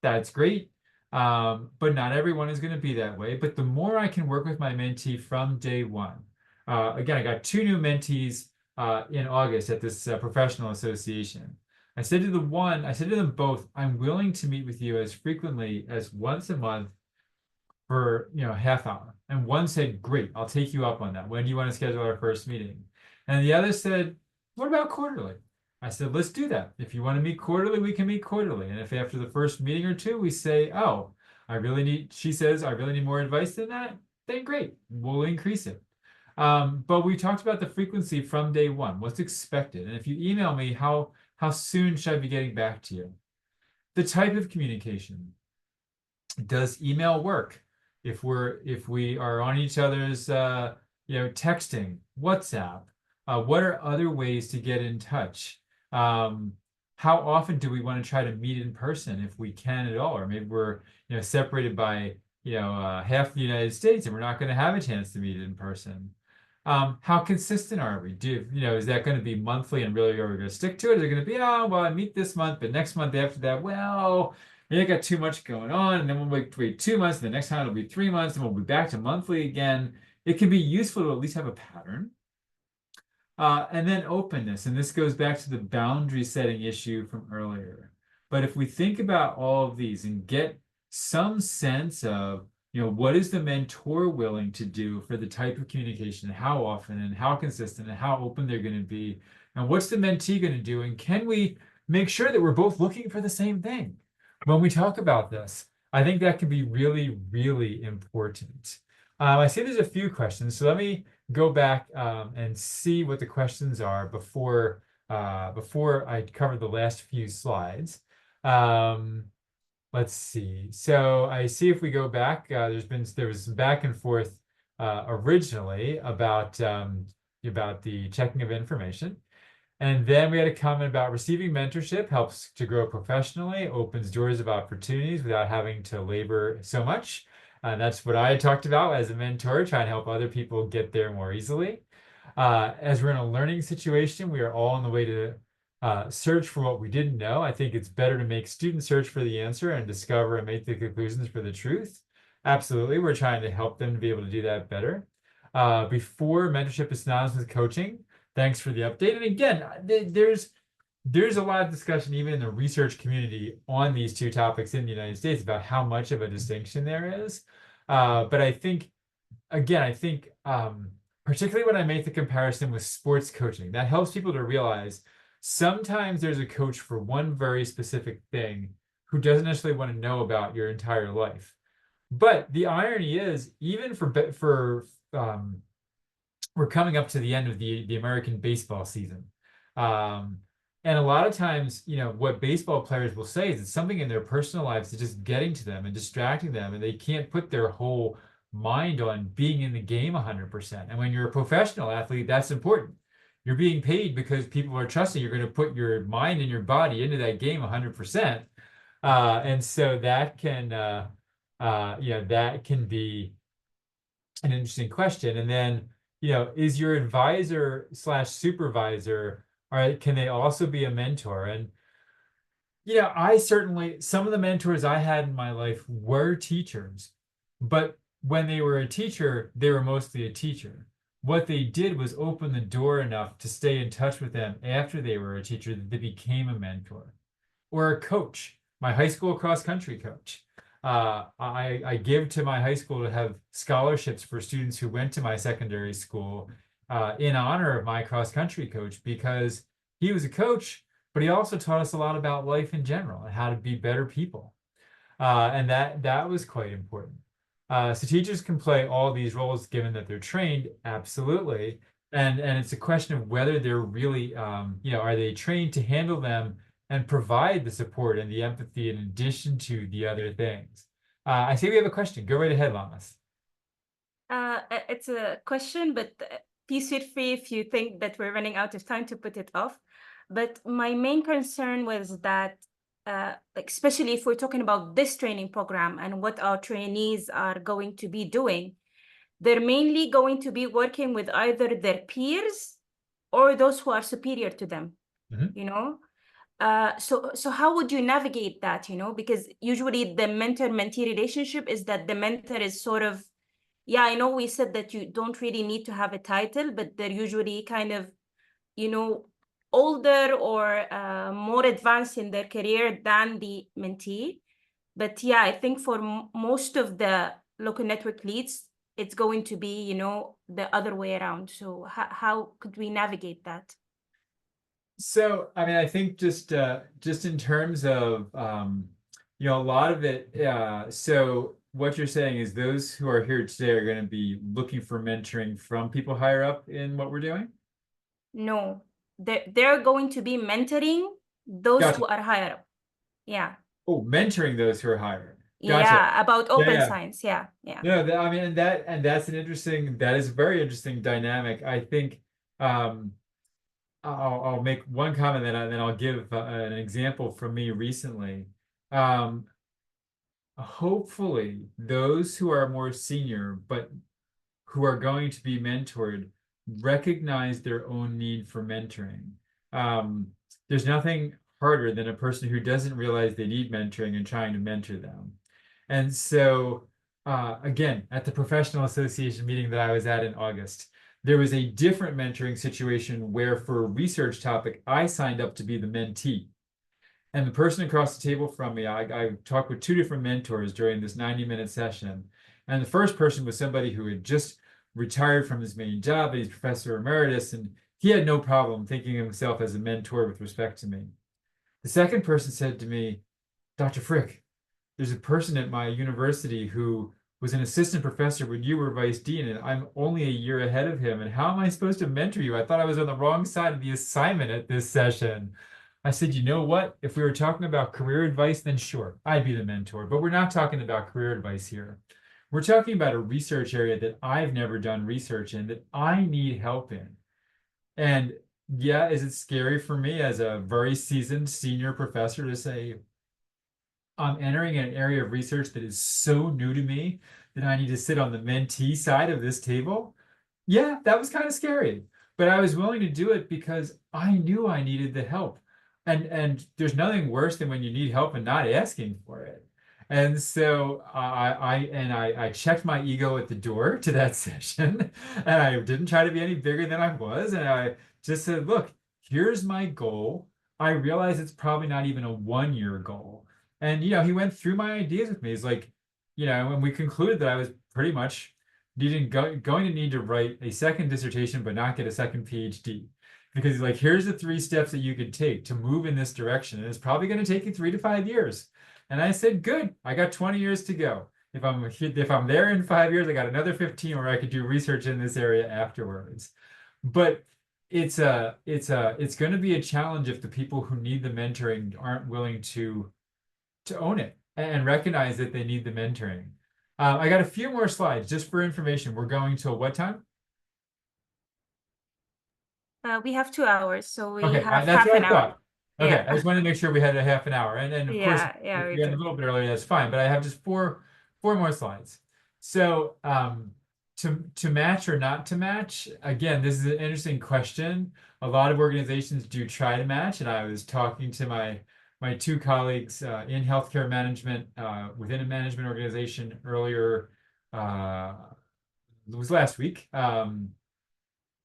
That's great. But not everyone is going to be that way. But the more I can work with my mentee from day one, again, I got 2 new mentees in August at this professional association. I said to them both, I'm willing to meet with you as frequently as once a month for a half hour. And one said, great, I'll take you up on that. When do you want to schedule our first meeting? And the other said, what about quarterly? I said, let's do that. If you want to meet quarterly, we can meet quarterly. And if after the first meeting or two, we say, oh, she says, I really need more advice than that, then great, we'll increase it. But we talked about the frequency from day one, what's expected. And if you email me, how soon should I be getting back to you? The type of communication. Does email work? If we are on each other's, texting, WhatsApp, what are other ways to get in touch? How often do we want to try to meet in person if we can at all? Or maybe we're, separated by, half the United States and we're not going to have a chance to meet in person. How consistent are we? Is that going to be monthly and really are we going to stick to it? Is it going to be, oh, well, I meet this month, but next month after that, well, I got too much going on, and then we'll wait 2 months, and the next time it'll be 3 months, and we'll be back to monthly again. It can be useful to at least have a pattern. And then openness, and this goes back to the boundary setting issue from earlier. But if we think about all of these and get some sense of, what is the mentor willing to do for the type of communication, how often and how consistent and how open they're going to be, and what's the mentee going to do, and can we make sure that we're both looking for the same thing when we talk about this? I think that can be really, really important. I see there's a few questions, so let me go back and see what the questions are before I cover the last few slides. Let's see. So I see if we go back, there was back and forth originally about the checking of information. And then we had a comment about receiving mentorship helps to grow professionally, opens doors of opportunities without having to labor so much. And that's what I talked about as a mentor, trying to help other people get there more easily. As we're in a learning situation, we are all on the way to search for what we didn't know. I think it's better to make students search for the answer and discover and make the conclusions for the truth. Absolutely, we're trying to help them to be able to do that better. Before mentorship is synonymous with coaching. Thanks for the update. And again, there's a lot of discussion even in the research community on these two topics in the United States about how much of a distinction there is. But I think, particularly when I make the comparison with sports coaching, that helps people to realize sometimes there's a coach for one very specific thing who doesn't necessarily want to know about your entire life. But the irony is, even we're coming up to the end of the American baseball season. And a lot of times, what baseball players will say is it's something in their personal lives that's just getting to them and distracting them, and they can't put their whole mind on being in the game 100%. And when you're a professional athlete, that's important. You're being paid because people are trusting you're going to put your mind and your body into that game 100%. And so that can, that can be an interesting question. And then, is your advisor / supervisor, can they also be a mentor? And, some of the mentors I had in my life were teachers, but when they were a teacher, they were mostly a teacher. what they did was open the door enough to stay in touch with them after they were a teacher that they became a mentor or a coach. My high school cross country coach. I give to my high school to have scholarships for students who went to my secondary school in honor of my cross country coach, because he was a coach, but he also taught us a lot about life in general and how to be better people. And that was quite important. So teachers can play all these roles given that they're trained, absolutely. And it's a question of whether they're really, are they trained to handle them and provide the support and the empathy in addition to the other things. I see we have a question. Go right ahead, Lamas. It's a question, but please feel free if you think that we're running out of time to put it off. But my main concern was that, especially if we're talking about this training program and what our trainees are going to be doing, they're mainly going to be working with either their peers or those who are superior to them, you know? So how would you navigate that, because usually the mentor-mentee relationship is that the mentor is sort of, yeah, I know we said that you don't really need to have a title, but they're usually kind of, older or more advanced in their career than the mentee. But yeah, I think for most of the local network leads, it's going to be, the other way around. So how could we navigate that? So, I mean, I think just in terms of, a lot of it, so what you're saying is those who are here today are going to be looking for mentoring from people higher up in what we're doing? No, they're going to be mentoring those Gotcha. who are higher up. Yeah. Oh, mentoring those who are higher. Gotcha. Yeah, about open Yeah. science. Yeah, yeah. No, I mean, that's that is a very interesting dynamic. I think, I'll make one comment, then I'll give an example from me recently. Hopefully, those who are more senior but who are going to be mentored recognize their own need for mentoring. There's nothing harder than a person who doesn't realize they need mentoring and trying to mentor them. And so, again, at the professional association meeting that I was at in August, there was a different mentoring situation where, for a research topic, I signed up to be the mentee. And the person across the table from me, I talked with two different mentors during this 90-minute session. And the first person was somebody who had just retired from his main job, he's professor emeritus, and he had no problem thinking of himself as a mentor with respect to me. The second person said to me, Dr. Frick, there's a person at my university who was an assistant professor when you were vice dean, and I'm only a year ahead of him. And how am I supposed to mentor you? I thought I was on the wrong side of the assignment at this session. I said, you know what? If we were talking about career advice, then sure, I'd be the mentor. But we're not talking about career advice here. We're talking about a research area that I've never done research in, that I need help in. And yeah, is it scary for me as a very seasoned senior professor to say, I'm entering an area of research that is so new to me that I need to sit on the mentee side of this table? Yeah, that was kind of scary. But I was willing to do it because I knew I needed the help. And there's nothing worse than when you need help and not asking for it. And so I checked my ego at the door to that session, and I didn't try to be any bigger than I was. And I just said, look, here's my goal. I realize it's probably not even a 1-year goal. And, he went through my ideas with me. He's like, and we concluded that I was pretty much going to need to write a second dissertation, but not get a second PhD. Because he's like, here's the 3 steps that you could take to move in this direction. And it's probably going to take you 3 to 5 years. And I said, good, I got 20 years to go. If I'm there in 5 years, I got another 15 where I could do research in this area afterwards. But it's going to be a challenge if the people who need the mentoring aren't willing to own it and recognize that they need the mentoring. I got a few more slides just for information. We're going till what time? We have 2 hours, so we Okay, have that's half what an I hour. thought. Okay, Yeah. I just wanted to make sure we had a half an hour. And of course, Yeah, if we we had a do. little bit earlier, that's fine. But I have just four more slides. So to match or not to match, again, this is an interesting question. A lot of organizations do try to match, and I was talking to my 2 colleagues in healthcare management within a management organization earlier. It was last week.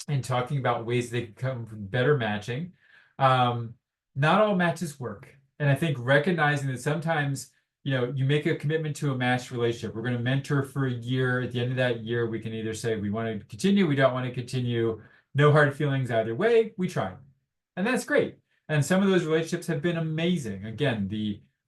and talking about ways they can come from better matching. Not all matches work. And I think recognizing that sometimes, you make a commitment to a matched relationship. We're going to mentor for a year. At the end of that year, we can either say we want to continue, we don't want to continue. No hard feelings either way. We tried. And that's great. And some of those relationships have been amazing. Again,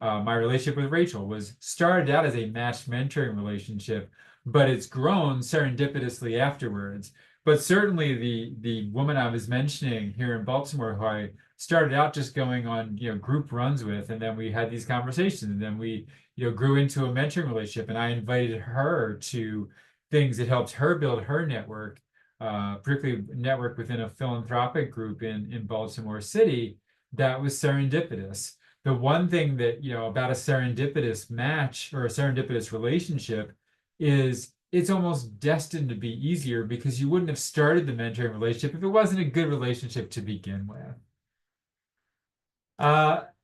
my relationship with Rachel was started out as a matched mentoring relationship, but it's grown serendipitously afterwards. But certainly the woman I was mentioning here in Baltimore, who I started out just going on, group runs with, and then we had these conversations, and then we, grew into a mentoring relationship, and I invited her to things that helped her build her network, particularly network within a philanthropic group in Baltimore City. That was serendipitous. The one thing that, about a serendipitous match or a serendipitous relationship is it's almost destined to be easier, because you wouldn't have started the mentoring relationship if it wasn't a good relationship to begin with.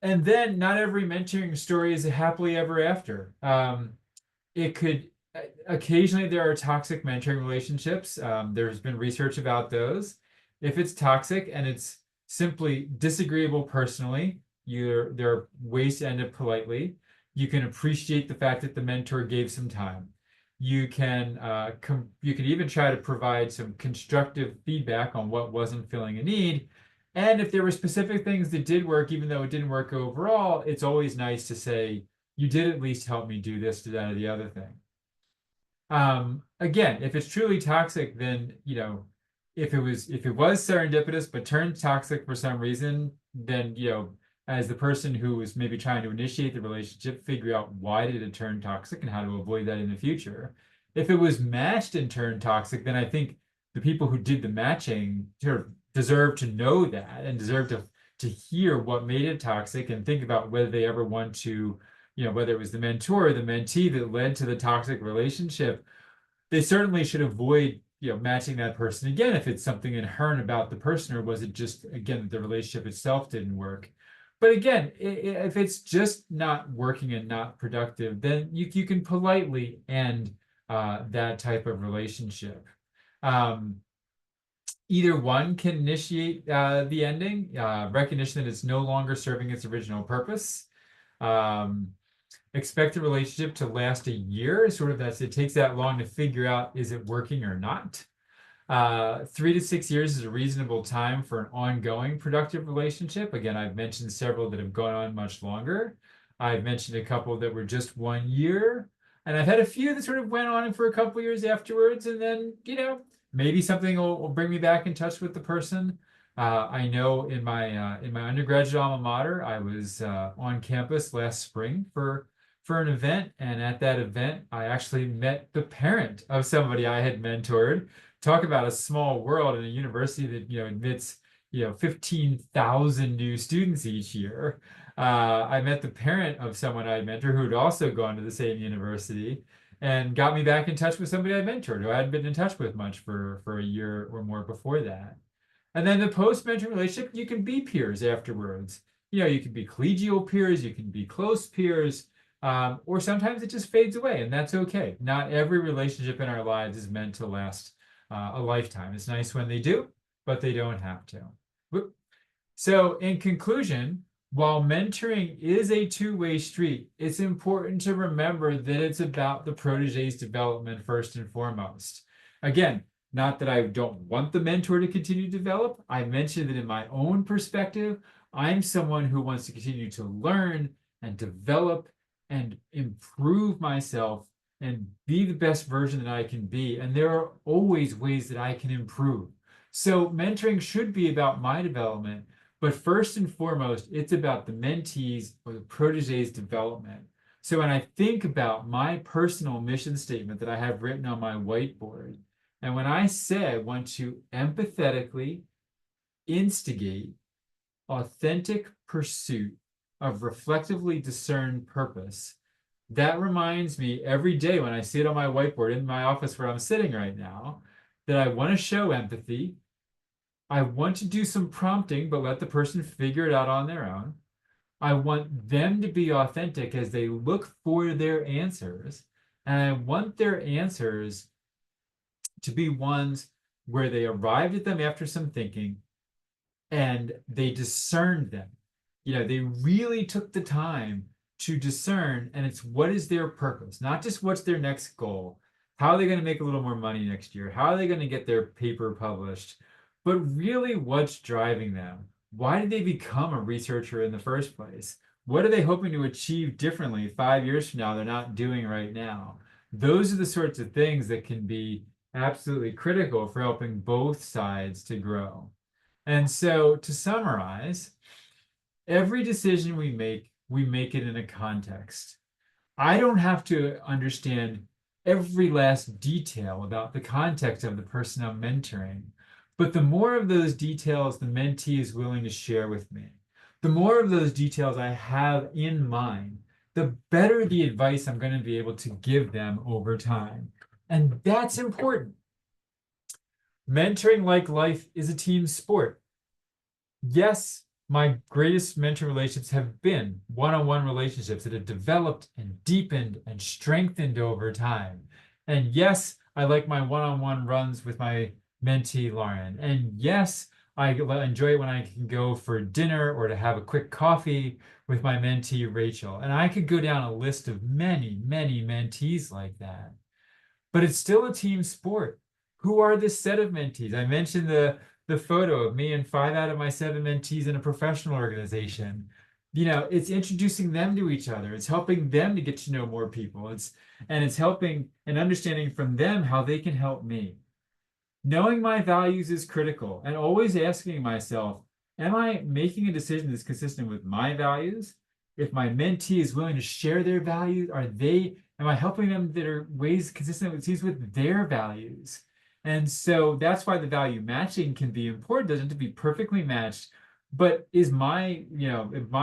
And then not every mentoring story is a happily ever after. It could occasionally there are toxic mentoring relationships. There's been research about those. If it's toxic and it's simply disagreeable personally, there are ways to end it politely. You can appreciate the fact that the mentor gave some time. You can even try to provide some constructive feedback on what wasn't filling a need. And if there were specific things that did work, even though it didn't work overall, it's always nice to say, you did at least help me do this, do that, or the other thing. Again, if it's truly toxic, then, if it was serendipitous but turned toxic for some reason, then, as the person who was maybe trying to initiate the relationship, figure out why did it turn toxic and how to avoid that in the future. If it was matched and turned toxic, then I think the people who did the matching sort of deserve to know that and deserve to hear what made it toxic, and think about whether they ever want to, whether it was the mentor or the mentee that led to the toxic relationship. They certainly should avoid, matching that person again if it's something inherent about the person, or was it just, again, the relationship itself didn't work. But again, if it's just not working and not productive, then you can politely end that type of relationship. Either one can initiate the ending, recognition that it's no longer serving its original purpose. Expect a relationship to last a year, it takes that long to figure out, is it working or not? 3 to 6 years is a reasonable time for an ongoing productive relationship. Again, I've mentioned several that have gone on much longer. I've mentioned a couple that were just 1 year, and I've had a few that sort of went on for a couple years afterwards, and then, maybe something will bring me back in touch with the person. I know in my undergraduate alma mater, I was on campus last spring for an event, and at that event, I actually met the parent of somebody I had mentored. Talk about a small world in a university that admits 15,000 new students each year. I met the parent of someone I mentored who had also gone to the same university, and got me back in touch with somebody I mentored who I hadn't been in touch with much for a year or more before that. And then the post-mentoring relationship, you can be peers afterwards. You can be collegial peers, you can be close peers, or sometimes it just fades away, and that's okay. Not every relationship in our lives is meant to last a lifetime. It's nice when they do, but they don't have to. So in conclusion, while mentoring is a two-way street, it's important to remember that it's about the protege's development first and foremost. Again, not that I don't want the mentor to continue to develop. I mentioned that in my own perspective, I'm someone who wants to continue to learn and develop and improve myself and be the best version that I can be. And there are always ways that I can improve. So mentoring should be about my development, but first and foremost, it's about the mentees or the protege's development. So when I think about my personal mission statement that I have written on my whiteboard, and when I say I want to empathetically instigate authentic pursuit of reflectively discerned purpose, that reminds me every day when I see it on my whiteboard in my office where I'm sitting right now, that I want to show empathy. I want to do some prompting, but let the person figure it out on their own. I want them to be authentic as they look for their answers. And I want their answers to be ones where they arrived at them after some thinking and they discerned them. They really took the time to discern, and it's what is their purpose, not just what's their next goal. How are they going to make a little more money next year? How are they going to get their paper published? But really, what's driving them? Why did they become a researcher in the first place? What are they hoping to achieve differently 5 years from now they're not doing right now? Those are the sorts of things that can be absolutely critical for helping both sides to grow. And so, to summarize, every decision we make it in a context. I don't have to understand every last detail about the context of the person I'm mentoring, but the more of those details the mentee is willing to share with me, the more of those details I have in mind, the better the advice I'm going to be able to give them over time. And that's important. Mentoring, like life, is a team sport. Yes, my greatest mentor relationships have been one-on-one relationships that have developed and deepened and strengthened over time. And yes, I like my one-on-one runs with my mentee, Lauren. And yes, I enjoy it when I can go for dinner or to have a quick coffee with my mentee, Rachel. And I could go down a list of many, many mentees like that. But it's still a team sport. Who are this set of mentees? I mentioned the photo of me and 5 out of my 7 mentees in a professional organization. It's introducing them to each other. It's helping them to get to know more people. It's helping and understanding from them how they can help me. Knowing my values is critical, and always asking myself, am I making a decision that's consistent with my values? If my mentee is willing to share their values, am I helping them that are ways consistent with their values? And so that's why the value matching can be important. It doesn't have to be perfectly matched, but if my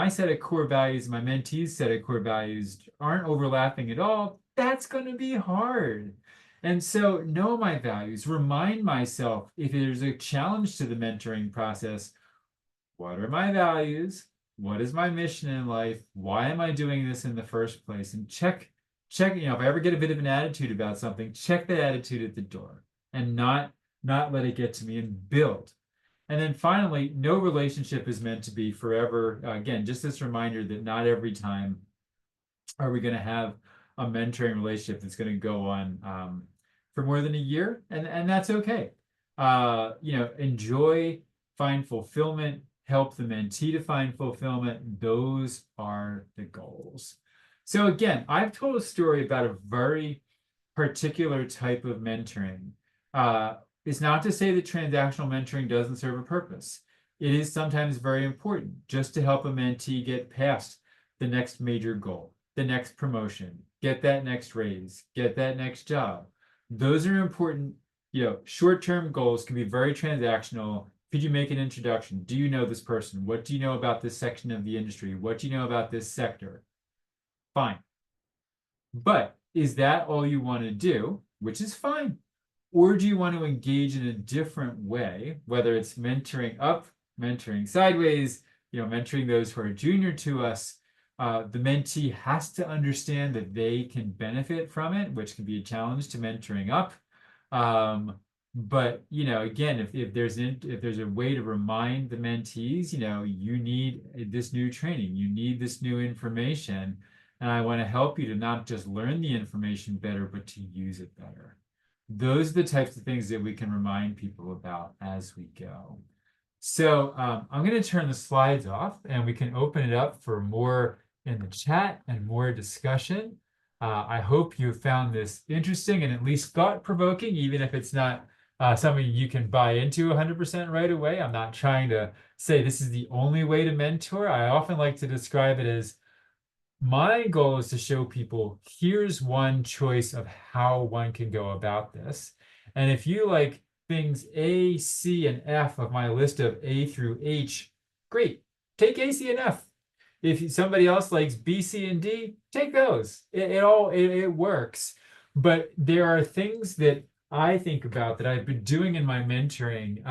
set of core values and my mentee's set of core values aren't overlapping at all, that's going to be hard. And so know my values, remind myself if there's a challenge to the mentoring process, what are my values? What is my mission in life? Why am I doing this in the first place? And check, if I ever get a bit of an attitude about something, check that attitude at the door and not let it get to me, and build. And then finally, no relationship is meant to be forever. Again, just this reminder that not every time are we going to have a mentoring relationship that's going to go on for more than a year, and that's okay. Enjoy, find fulfillment, help the mentee to find fulfillment. Those are the goals. So again, I've told a story about a very particular type of mentoring. It's not to say that transactional mentoring doesn't serve a purpose. It is sometimes very important just to help a mentee get past the next major goal, the next promotion, get that next raise, get that next job. Those are important. Short-term goals can be very transactional. Could you make an introduction? Do you know this person? What do you know about this section of the industry? What do you know about this sector? Fine. But is that all you want to do? Which is fine. Or do you want to engage in a different way, whether it's mentoring up, mentoring sideways, mentoring those who are junior to us? The mentee has to understand that they can benefit from it, which can be a challenge to mentoring up. But again, if there's a way to remind the mentees, you need this new training, you need this new information, and I want to help you to not just learn the information better, but to use it better. Those are the types of things that we can remind people about as we go. So I'm going to turn the slides off, and we can open it up for more in the chat and more discussion. I hope you found this interesting and at least thought-provoking, even if it's not something you can buy into 100% right away. I'm not trying to say this is the only way to mentor. I often like to describe it as my goal is to show people here's one choice of how one can go about this. And if you like things A, C, and F of my list of A through H, great, take A, C, and F. If somebody else likes B, C, and D, take those. It works. But there are things that I think about that I've been doing in my mentoring.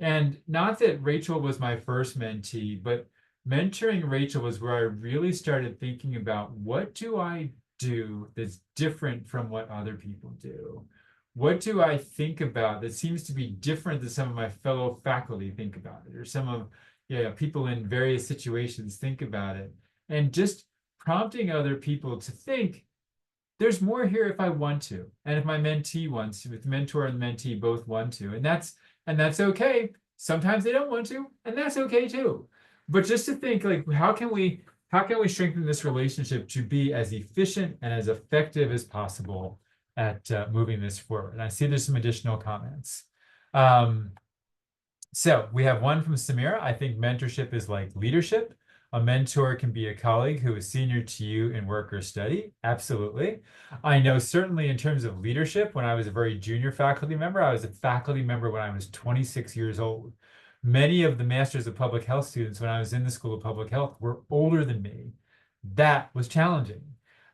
And not that Rachel was my first mentee, but mentoring Rachel was where I really started thinking about what do I do that's different from what other people do? what do I think about that seems to be different than some of my fellow faculty think about it, or some of people in various situations think about it, and just prompting other people to think there's more here if I want to, and if my mentee wants to, if the mentor and the mentee both want to, and that's okay. Sometimes they don't want to, and that's okay too. But just to think, like, how can we strengthen this relationship to be as efficient and as effective as possible at moving this forward? And I see there's some additional comments. So we have one from Samira. I think mentorship is like leadership. A mentor can be a colleague who is senior to you in work or study. Absolutely. I know certainly in terms of leadership, when I was a very junior faculty member, I was a faculty member when I was 26 years old. Many of the Masters of Public Health students when I was in the School of Public Health were older than me. That was challenging.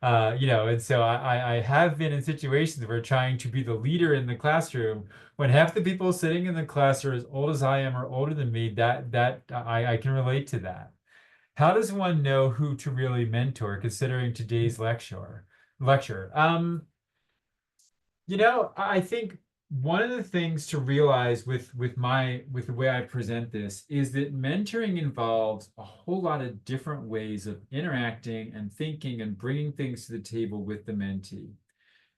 And so I have been in situations where trying to be the leader in the classroom when half the people sitting in the class are as old as I am or older than me, that I can relate to that. How does one know who to really mentor considering today's lecture? I think one of the things to realize with the way I present this is that mentoring involves a whole lot of different ways of interacting and thinking and bringing things to the table with the mentee.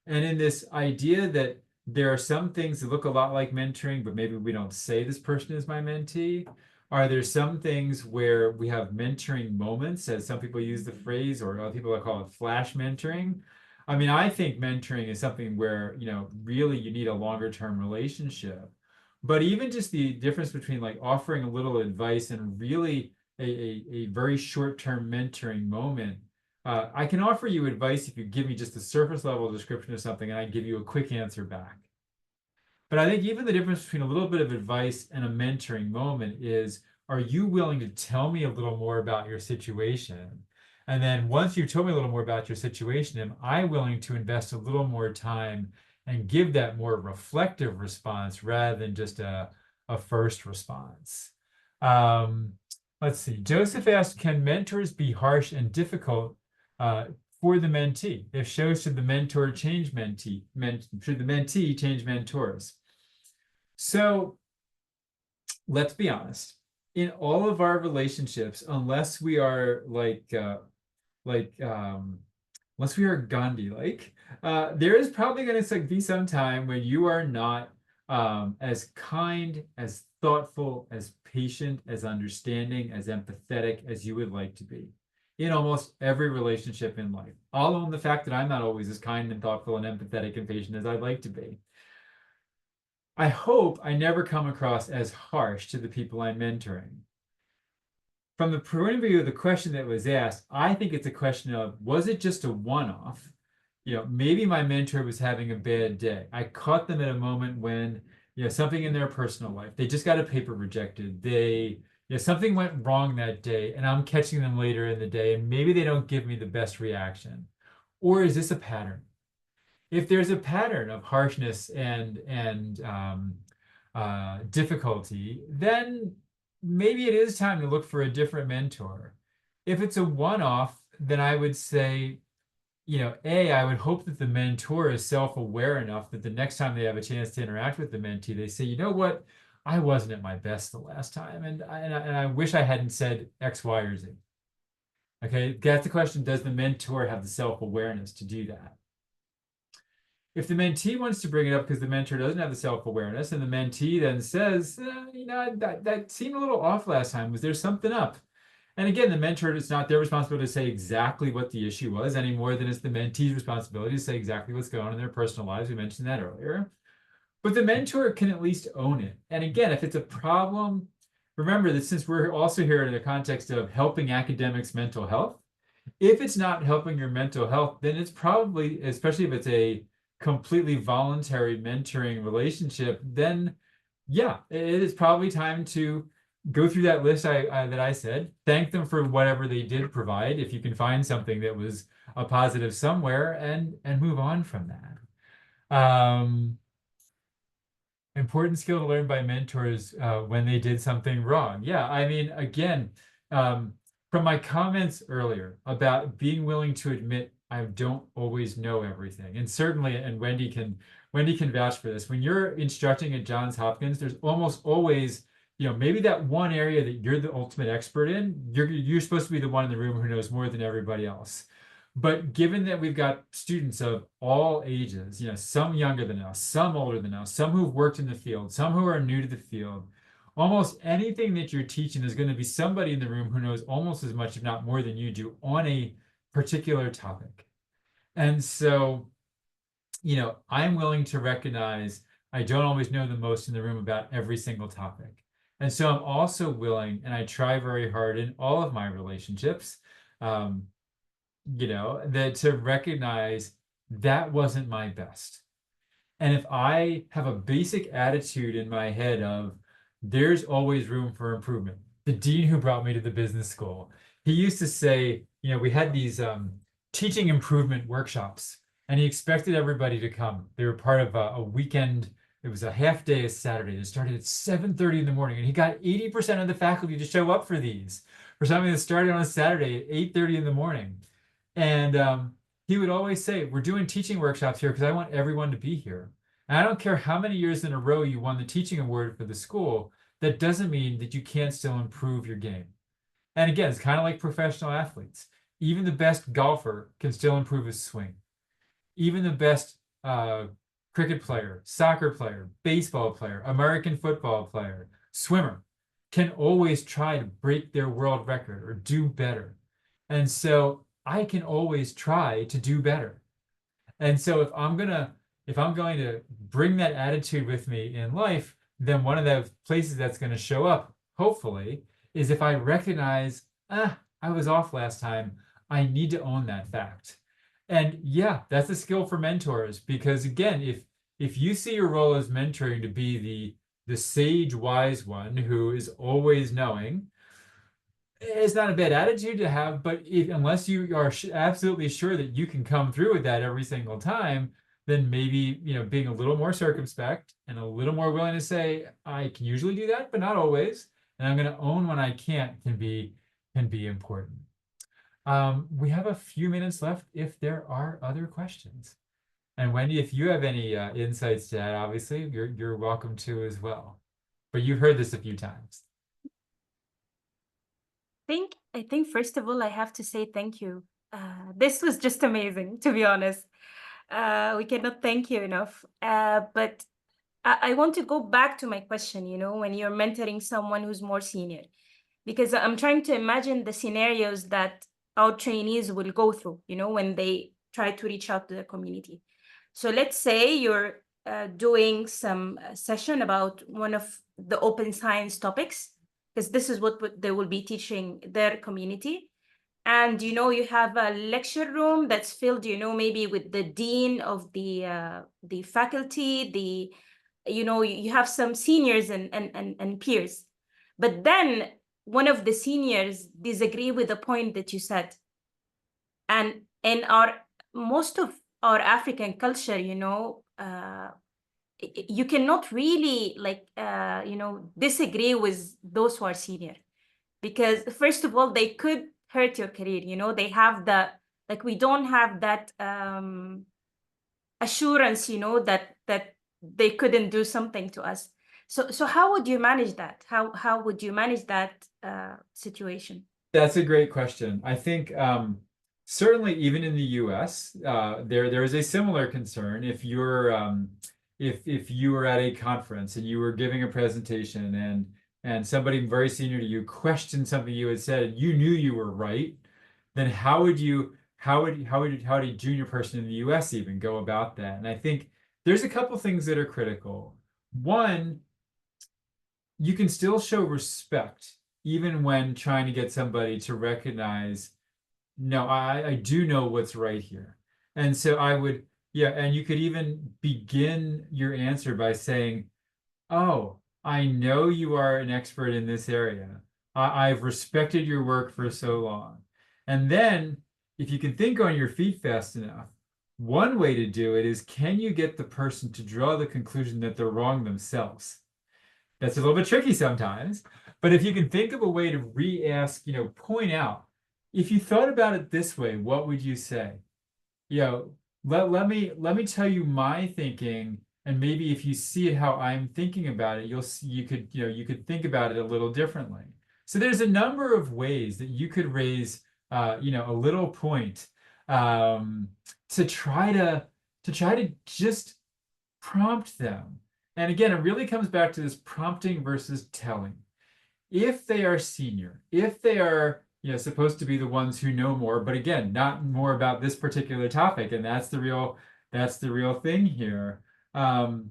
And in this idea that there are some things that look a lot like mentoring, but maybe we don't say this person is my mentee. Are there some things where we have mentoring moments, as some people use the phrase, or other people call it flash mentoring? I mean, I think mentoring is something where, really you need a longer term relationship. But even just the difference between like offering a little advice and really a very short term mentoring moment. I can offer you advice if you give me just a surface level description of something and I give you a quick answer back. But I think even the difference between a little bit of advice and a mentoring moment is, are you willing to tell me a little more about your situation? And then once you told me a little more about your situation, am I willing to invest a little more time and give that more reflective response rather than just a first response? Let's see. Joseph asked, can mentors be harsh and difficult for the mentee? If so, should the mentor change mentee? Should the mentee change mentors? So let's be honest. In all of our relationships, unless we are unless we are Gandhi-like, there is probably going to be some time when you are not as kind, as thoughtful, as patient, as understanding, as empathetic as you would like to be in almost every relationship in life. I'll own the fact that I'm not always as kind and thoughtful and empathetic and patient as I'd like to be. I hope I never come across as harsh to the people I'm mentoring. From the point of view of the question that was asked, I think it's a question of, was it just a one-off? Maybe my mentor was having a bad day. I caught them at a moment when, something in their personal life, they just got a paper rejected. Something went wrong that day, and I'm catching them later in the day, and maybe they don't give me the best reaction. Or is this a pattern? If there's a pattern of harshness and difficulty, then maybe it is time to look for a different mentor. If it's a one-off, then I would say, I would hope that the mentor is self-aware enough that the next time they have a chance to interact with the mentee, they say, you know what, I wasn't at my best the last time, and I wish I hadn't said X, Y, or Z. Okay, that's the question. Does the mentor have the self-awareness to do that? If the mentee wants to bring it up because the mentor doesn't have the self-awareness, and the mentee then says, that seemed a little off last time. Was there something up? And again, the mentor, it's not their responsibility to say exactly what the issue was any more than it's the mentee's responsibility to say exactly what's going on in their personal lives. We mentioned that earlier. But the mentor can at least own it. And again, if it's a problem, remember that since we're also here in the context of helping academics' mental health, if it's not helping your mental health, then it's probably, especially if it's a completely voluntary mentoring relationship, then yeah, it is probably time to go through that list that I said, thank them for whatever they did provide, if you can find something that was a positive somewhere, and move on from that. Important skill to learn by mentors when they did something wrong. Yeah, I mean, again, from my comments earlier about being willing to admit I don't always know everything. And certainly, and Wendy can vouch for this. When you're instructing at Johns Hopkins, there's almost always, maybe that one area that you're the ultimate expert in, you're supposed to be the one in the room who knows more than everybody else. But given that we've got students of all ages, some younger than us, some older than us, some who've worked in the field, some who are new to the field, almost anything that you're teaching is going to be somebody in the room who knows almost as much, if not more than you do, on a particular topic. And so, I'm willing to recognize I don't always know the most in the room about every single topic. And so I'm also willing, and I try very hard in all of my relationships, that to recognize that wasn't my best. And if I have a basic attitude in my head of there's always room for improvement. The dean who brought me to the business school, he used to say, we had these teaching improvement workshops, and he expected everybody to come. They were part of a weekend. It was a half day of Saturday. It started at 7:30 in the morning, and he got 80% of the faculty to show up for these, for something that started on a Saturday at 8:30 in the morning. And he would always say, we're doing teaching workshops here because I want everyone to be here. And I don't care how many years in a row you won the teaching award for the school, that doesn't mean that you can't still improve your game. And again, it's kind of like professional athletes. Even the best golfer can still improve his swing. Even the best cricket player, soccer player, baseball player, American football player, swimmer can always try to break their world record or do better. And so I can always try to do better. And so if I'm going to bring that attitude with me in life, then one of the places that's going to show up, hopefully, is if I recognize, I was off last time, I need to own that fact. And yeah, that's a skill for mentors, because again, if you see your role as mentoring to be the sage, wise one who is always knowing, it's not a bad attitude to have, but unless you are absolutely sure that you can come through with that every single time, then maybe, being a little more circumspect and a little more willing to say, I can usually do that, but not always. And I'm going to own when I can't can be important. We have a few minutes left if there are other questions. And Wendy, if you have any insights to add, obviously you're welcome to as well. But you've heard this a few times. I think first of all, I have to say thank you. This was just amazing, to be honest. We cannot thank you enough. But I want to go back to my question, when you're mentoring someone who's more senior, because I'm trying to imagine the scenarios that our trainees will go through, when they try to reach out to the community. So let's say you're doing some session about one of the open science topics, because this is what they will be teaching their community. And, you have a lecture room that's filled, maybe with the dean of the faculty, you have some seniors and peers. But then one of the seniors disagree with the point that you said. And in most of our African culture, you cannot really disagree with those who are senior, because first of all, they could hurt your career. They have we don't have that assurance, that they couldn't do something to us. So how would you manage that? How would you manage that situation? That's a great question. I think certainly even in the US, there is a similar concern. If you're if you were at a conference and you were giving a presentation and somebody very senior to you questioned something you had said, and you knew you were right, then how would a junior person in the US even go about that? And I think there's a couple things that are critical. One, you can still show respect even when trying to get somebody to recognize, no, I do know what's right here. And so I would, and you could even begin your answer by saying, oh, I know you are an expert in this area. I've respected your work for so long. And then if you can think on your feet fast enough, one way to do it is, can you get the person to draw the conclusion that they're wrong themselves? That's a little bit tricky sometimes, but if you can think of a way to re-ask, point out, if you thought about it this way, what would you say? you know, let me tell you my thinking, and maybe if you see it how I'm thinking about it, you'll see you could think about it a little differently. So there's a number of ways that you could raise a little point um, to try to just prompt them. And again, it really comes back to this prompting versus telling. If they are senior, if they are, supposed to be the ones who know more, but again, not more about this particular topic, and that's the real thing here. Um,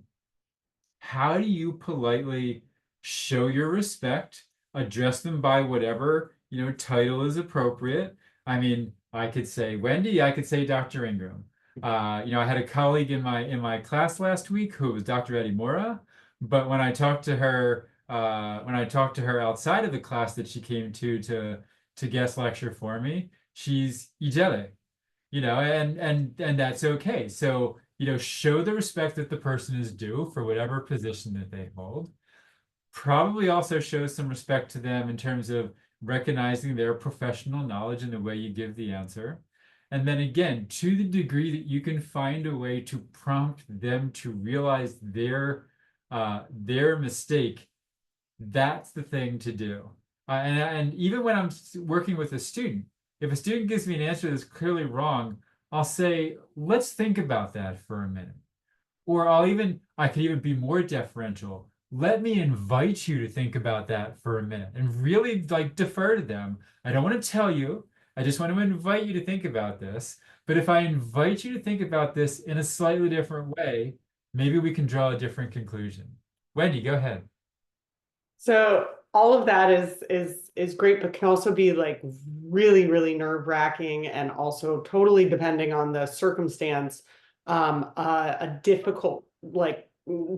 how do you politely show your respect, address them by whatever, title is appropriate? I mean, I could say Wendy, I could say Dr. Ingram. I had a colleague in my class last week who was Dr. Eddie Mora, but when I talked to her outside of the class that she came to guest lecture for me, she's Ijele, and that's okay. So, show the respect that the person is due for whatever position that they hold. Probably also show some respect to them in terms of recognizing their professional knowledge in the way you give the answer. And then again, to the degree that you can find a way to prompt them to realize their mistake, that's the thing to do. And even when I'm working with a student, if a student gives me an answer that's clearly wrong, I'll say, let's think about that for a minute. Or I could even be more deferential. Let me invite you to think about that for a minute and really like defer to them. I don't want to tell you. I just want to invite you to think about this. But if I invite you to think about this in a slightly different way, maybe we can draw a different conclusion. Wendy, go ahead. So all of that is great, but can also be like really, really nerve-wracking, and also totally depending on the circumstance, a difficult like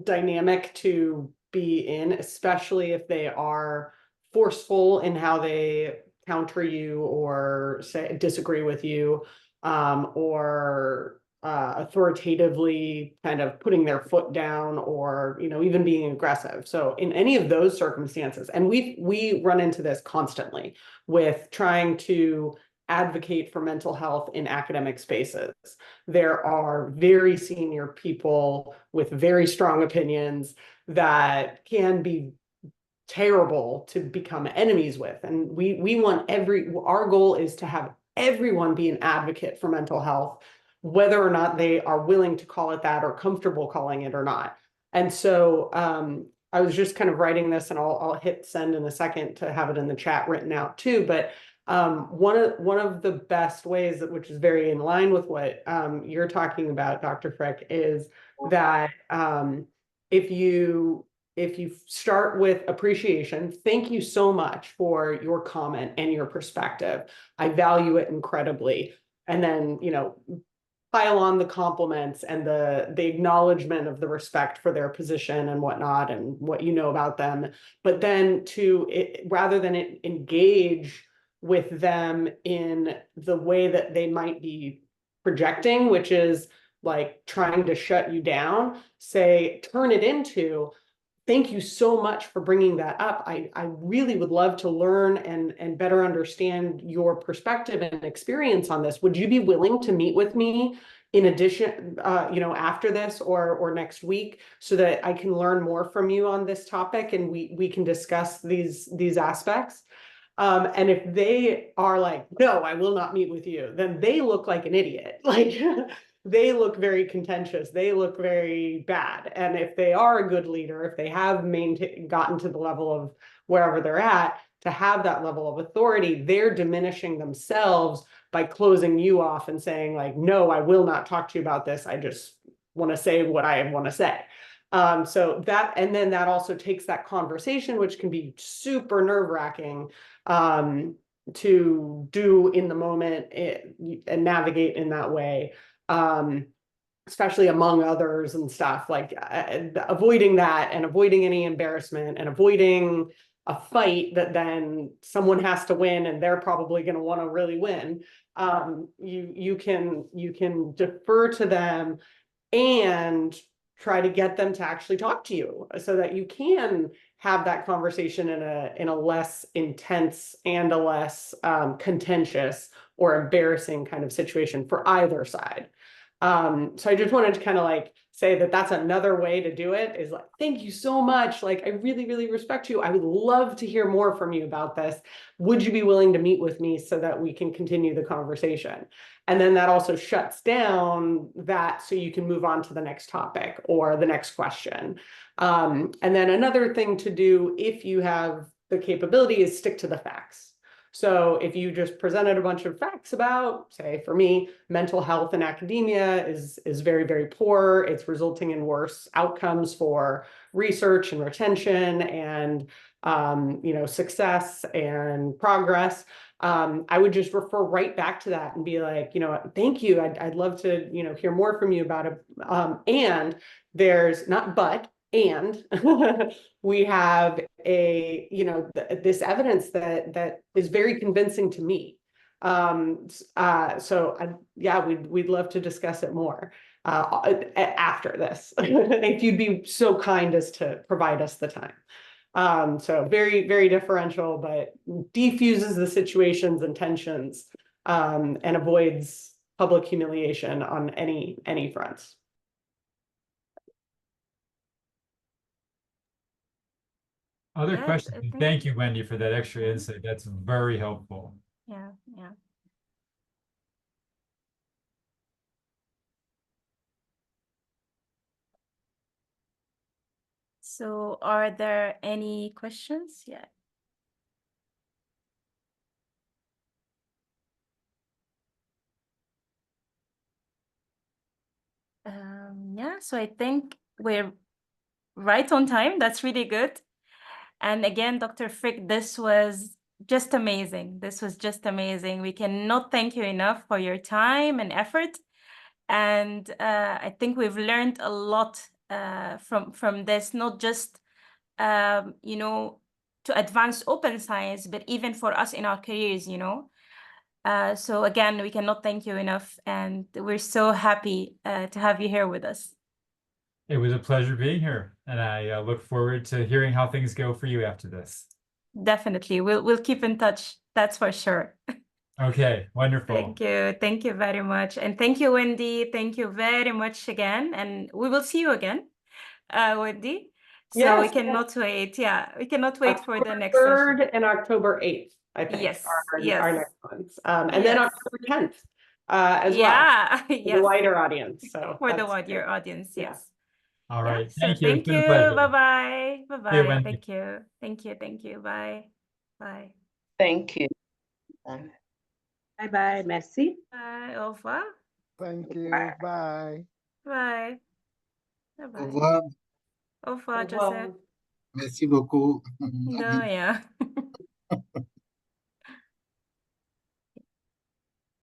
dynamic to be in, especially if they are forceful in how they counter you or say disagree with you, or authoritatively kind of putting their foot down, or even being aggressive. So in any of those circumstances, and we run into this constantly with trying to advocate for mental health in academic spaces. There are very senior people with very strong opinions that can be terrible to become enemies with, and we want our goal is to have everyone be an advocate for mental health, whether or not they are willing to call it that or comfortable calling it or not. And so I was just kind of writing this, and I'll hit send in a second to have it in the chat written out too. But one of the best ways, which is very in line with what you're talking about, Dr. Frick, is that if you start with appreciation, thank you so much for your comment and your perspective. I value it incredibly. And then, pile on the compliments and the acknowledgement of the respect for their position and whatnot and what you know about them. But then rather than engage with them in the way that they might be projecting, which is like trying to shut you down, turn it into, thank you so much for bringing that up. I really would love to learn and better understand your perspective and experience on this. Would you be willing to meet with me in addition, after this or next week, so that I can learn more from you on this topic and we can discuss these aspects? And if they are like, no, I will not meet with you, then they look like an idiot. Like they look very contentious. They look very bad. And if they are a good leader, if they have gotten to the level of wherever they're at, to have that level of authority, they're diminishing themselves by closing you off and saying like, no, I will not talk to you about this. I just want to say what I want to say. So that, and then that also takes that conversation, which can be super nerve-wracking to do in the moment and navigate in that way, especially among others and stuff, like avoiding that and avoiding any embarrassment and avoiding a fight that then someone has to win and they're probably going to want to really win. You can defer to them and try to get them to actually talk to you so that you can have that conversation in a less intense and a less contentious or embarrassing kind of situation for either side. So I just wanted to kind of like say that that's another way to do it, is like, thank you so much. Like, I really, really respect you. I would love to hear more from you about this. Would you be willing to meet with me so that we can continue the conversation? And then that also shuts down that, so you can move on to the next topic or the next question. And then another thing to do, if you have the capability, is stick to the facts. So if you just presented a bunch of facts about, say, for me, mental health in academia is very, very poor. It's resulting in worse outcomes for research and retention and success and progress. I would just refer right back to that and be like, thank you. I'd love to, hear more from you about it. And there's not but. And we have this evidence that is very convincing to me. We'd love to discuss it more after this, if you'd be so kind as to provide us the time. So very, very differential, but defuses the situations and tensions, and avoids public humiliation on any fronts. Other Yeah, questions? I think- Thank you, Wendy, for that extra insight. That's very helpful. Yeah, yeah. So are there any questions? Yeah. Yeah, so I think we're right on time. That's really good. And again, Dr. Frick, this was just amazing. This was just amazing. We cannot thank you enough for your time and effort. And I think we've learned a lot from this, not just, to advance open science, but even for us in our careers, So again, we cannot thank you enough. And we're so happy to have you here with us. It was a pleasure being here, and I look forward to hearing how things go for you after this. Definitely. We'll keep in touch. That's for sure. Okay, wonderful. Thank you. Thank you very much. And thank you, Wendy. Thank you very much again. And we will see you again, Wendy. So we Yes, cannot wait. Yeah, we cannot wait for the October next session. 3rd and October 8th, I think, Yes, are yes. our next ones. And then Yes. October 10th as well, Yeah, for the yes. wider audience. So For the that's wider great. audience, Yeah. yes. All Yeah, right. so Thank you. It's thank been a you. pleasure. Bye-bye. See you, Bye-bye. Wendy. Thank you. Thank you. Thank you. Bye. Bye. Thank you. Bye bye. Merci. Bye. Au revoir. Thank you. Bye. Bye. Bye. Au Bye-bye. revoir. Au revoir, Au revoir. Joseph. Merci beaucoup. De rien.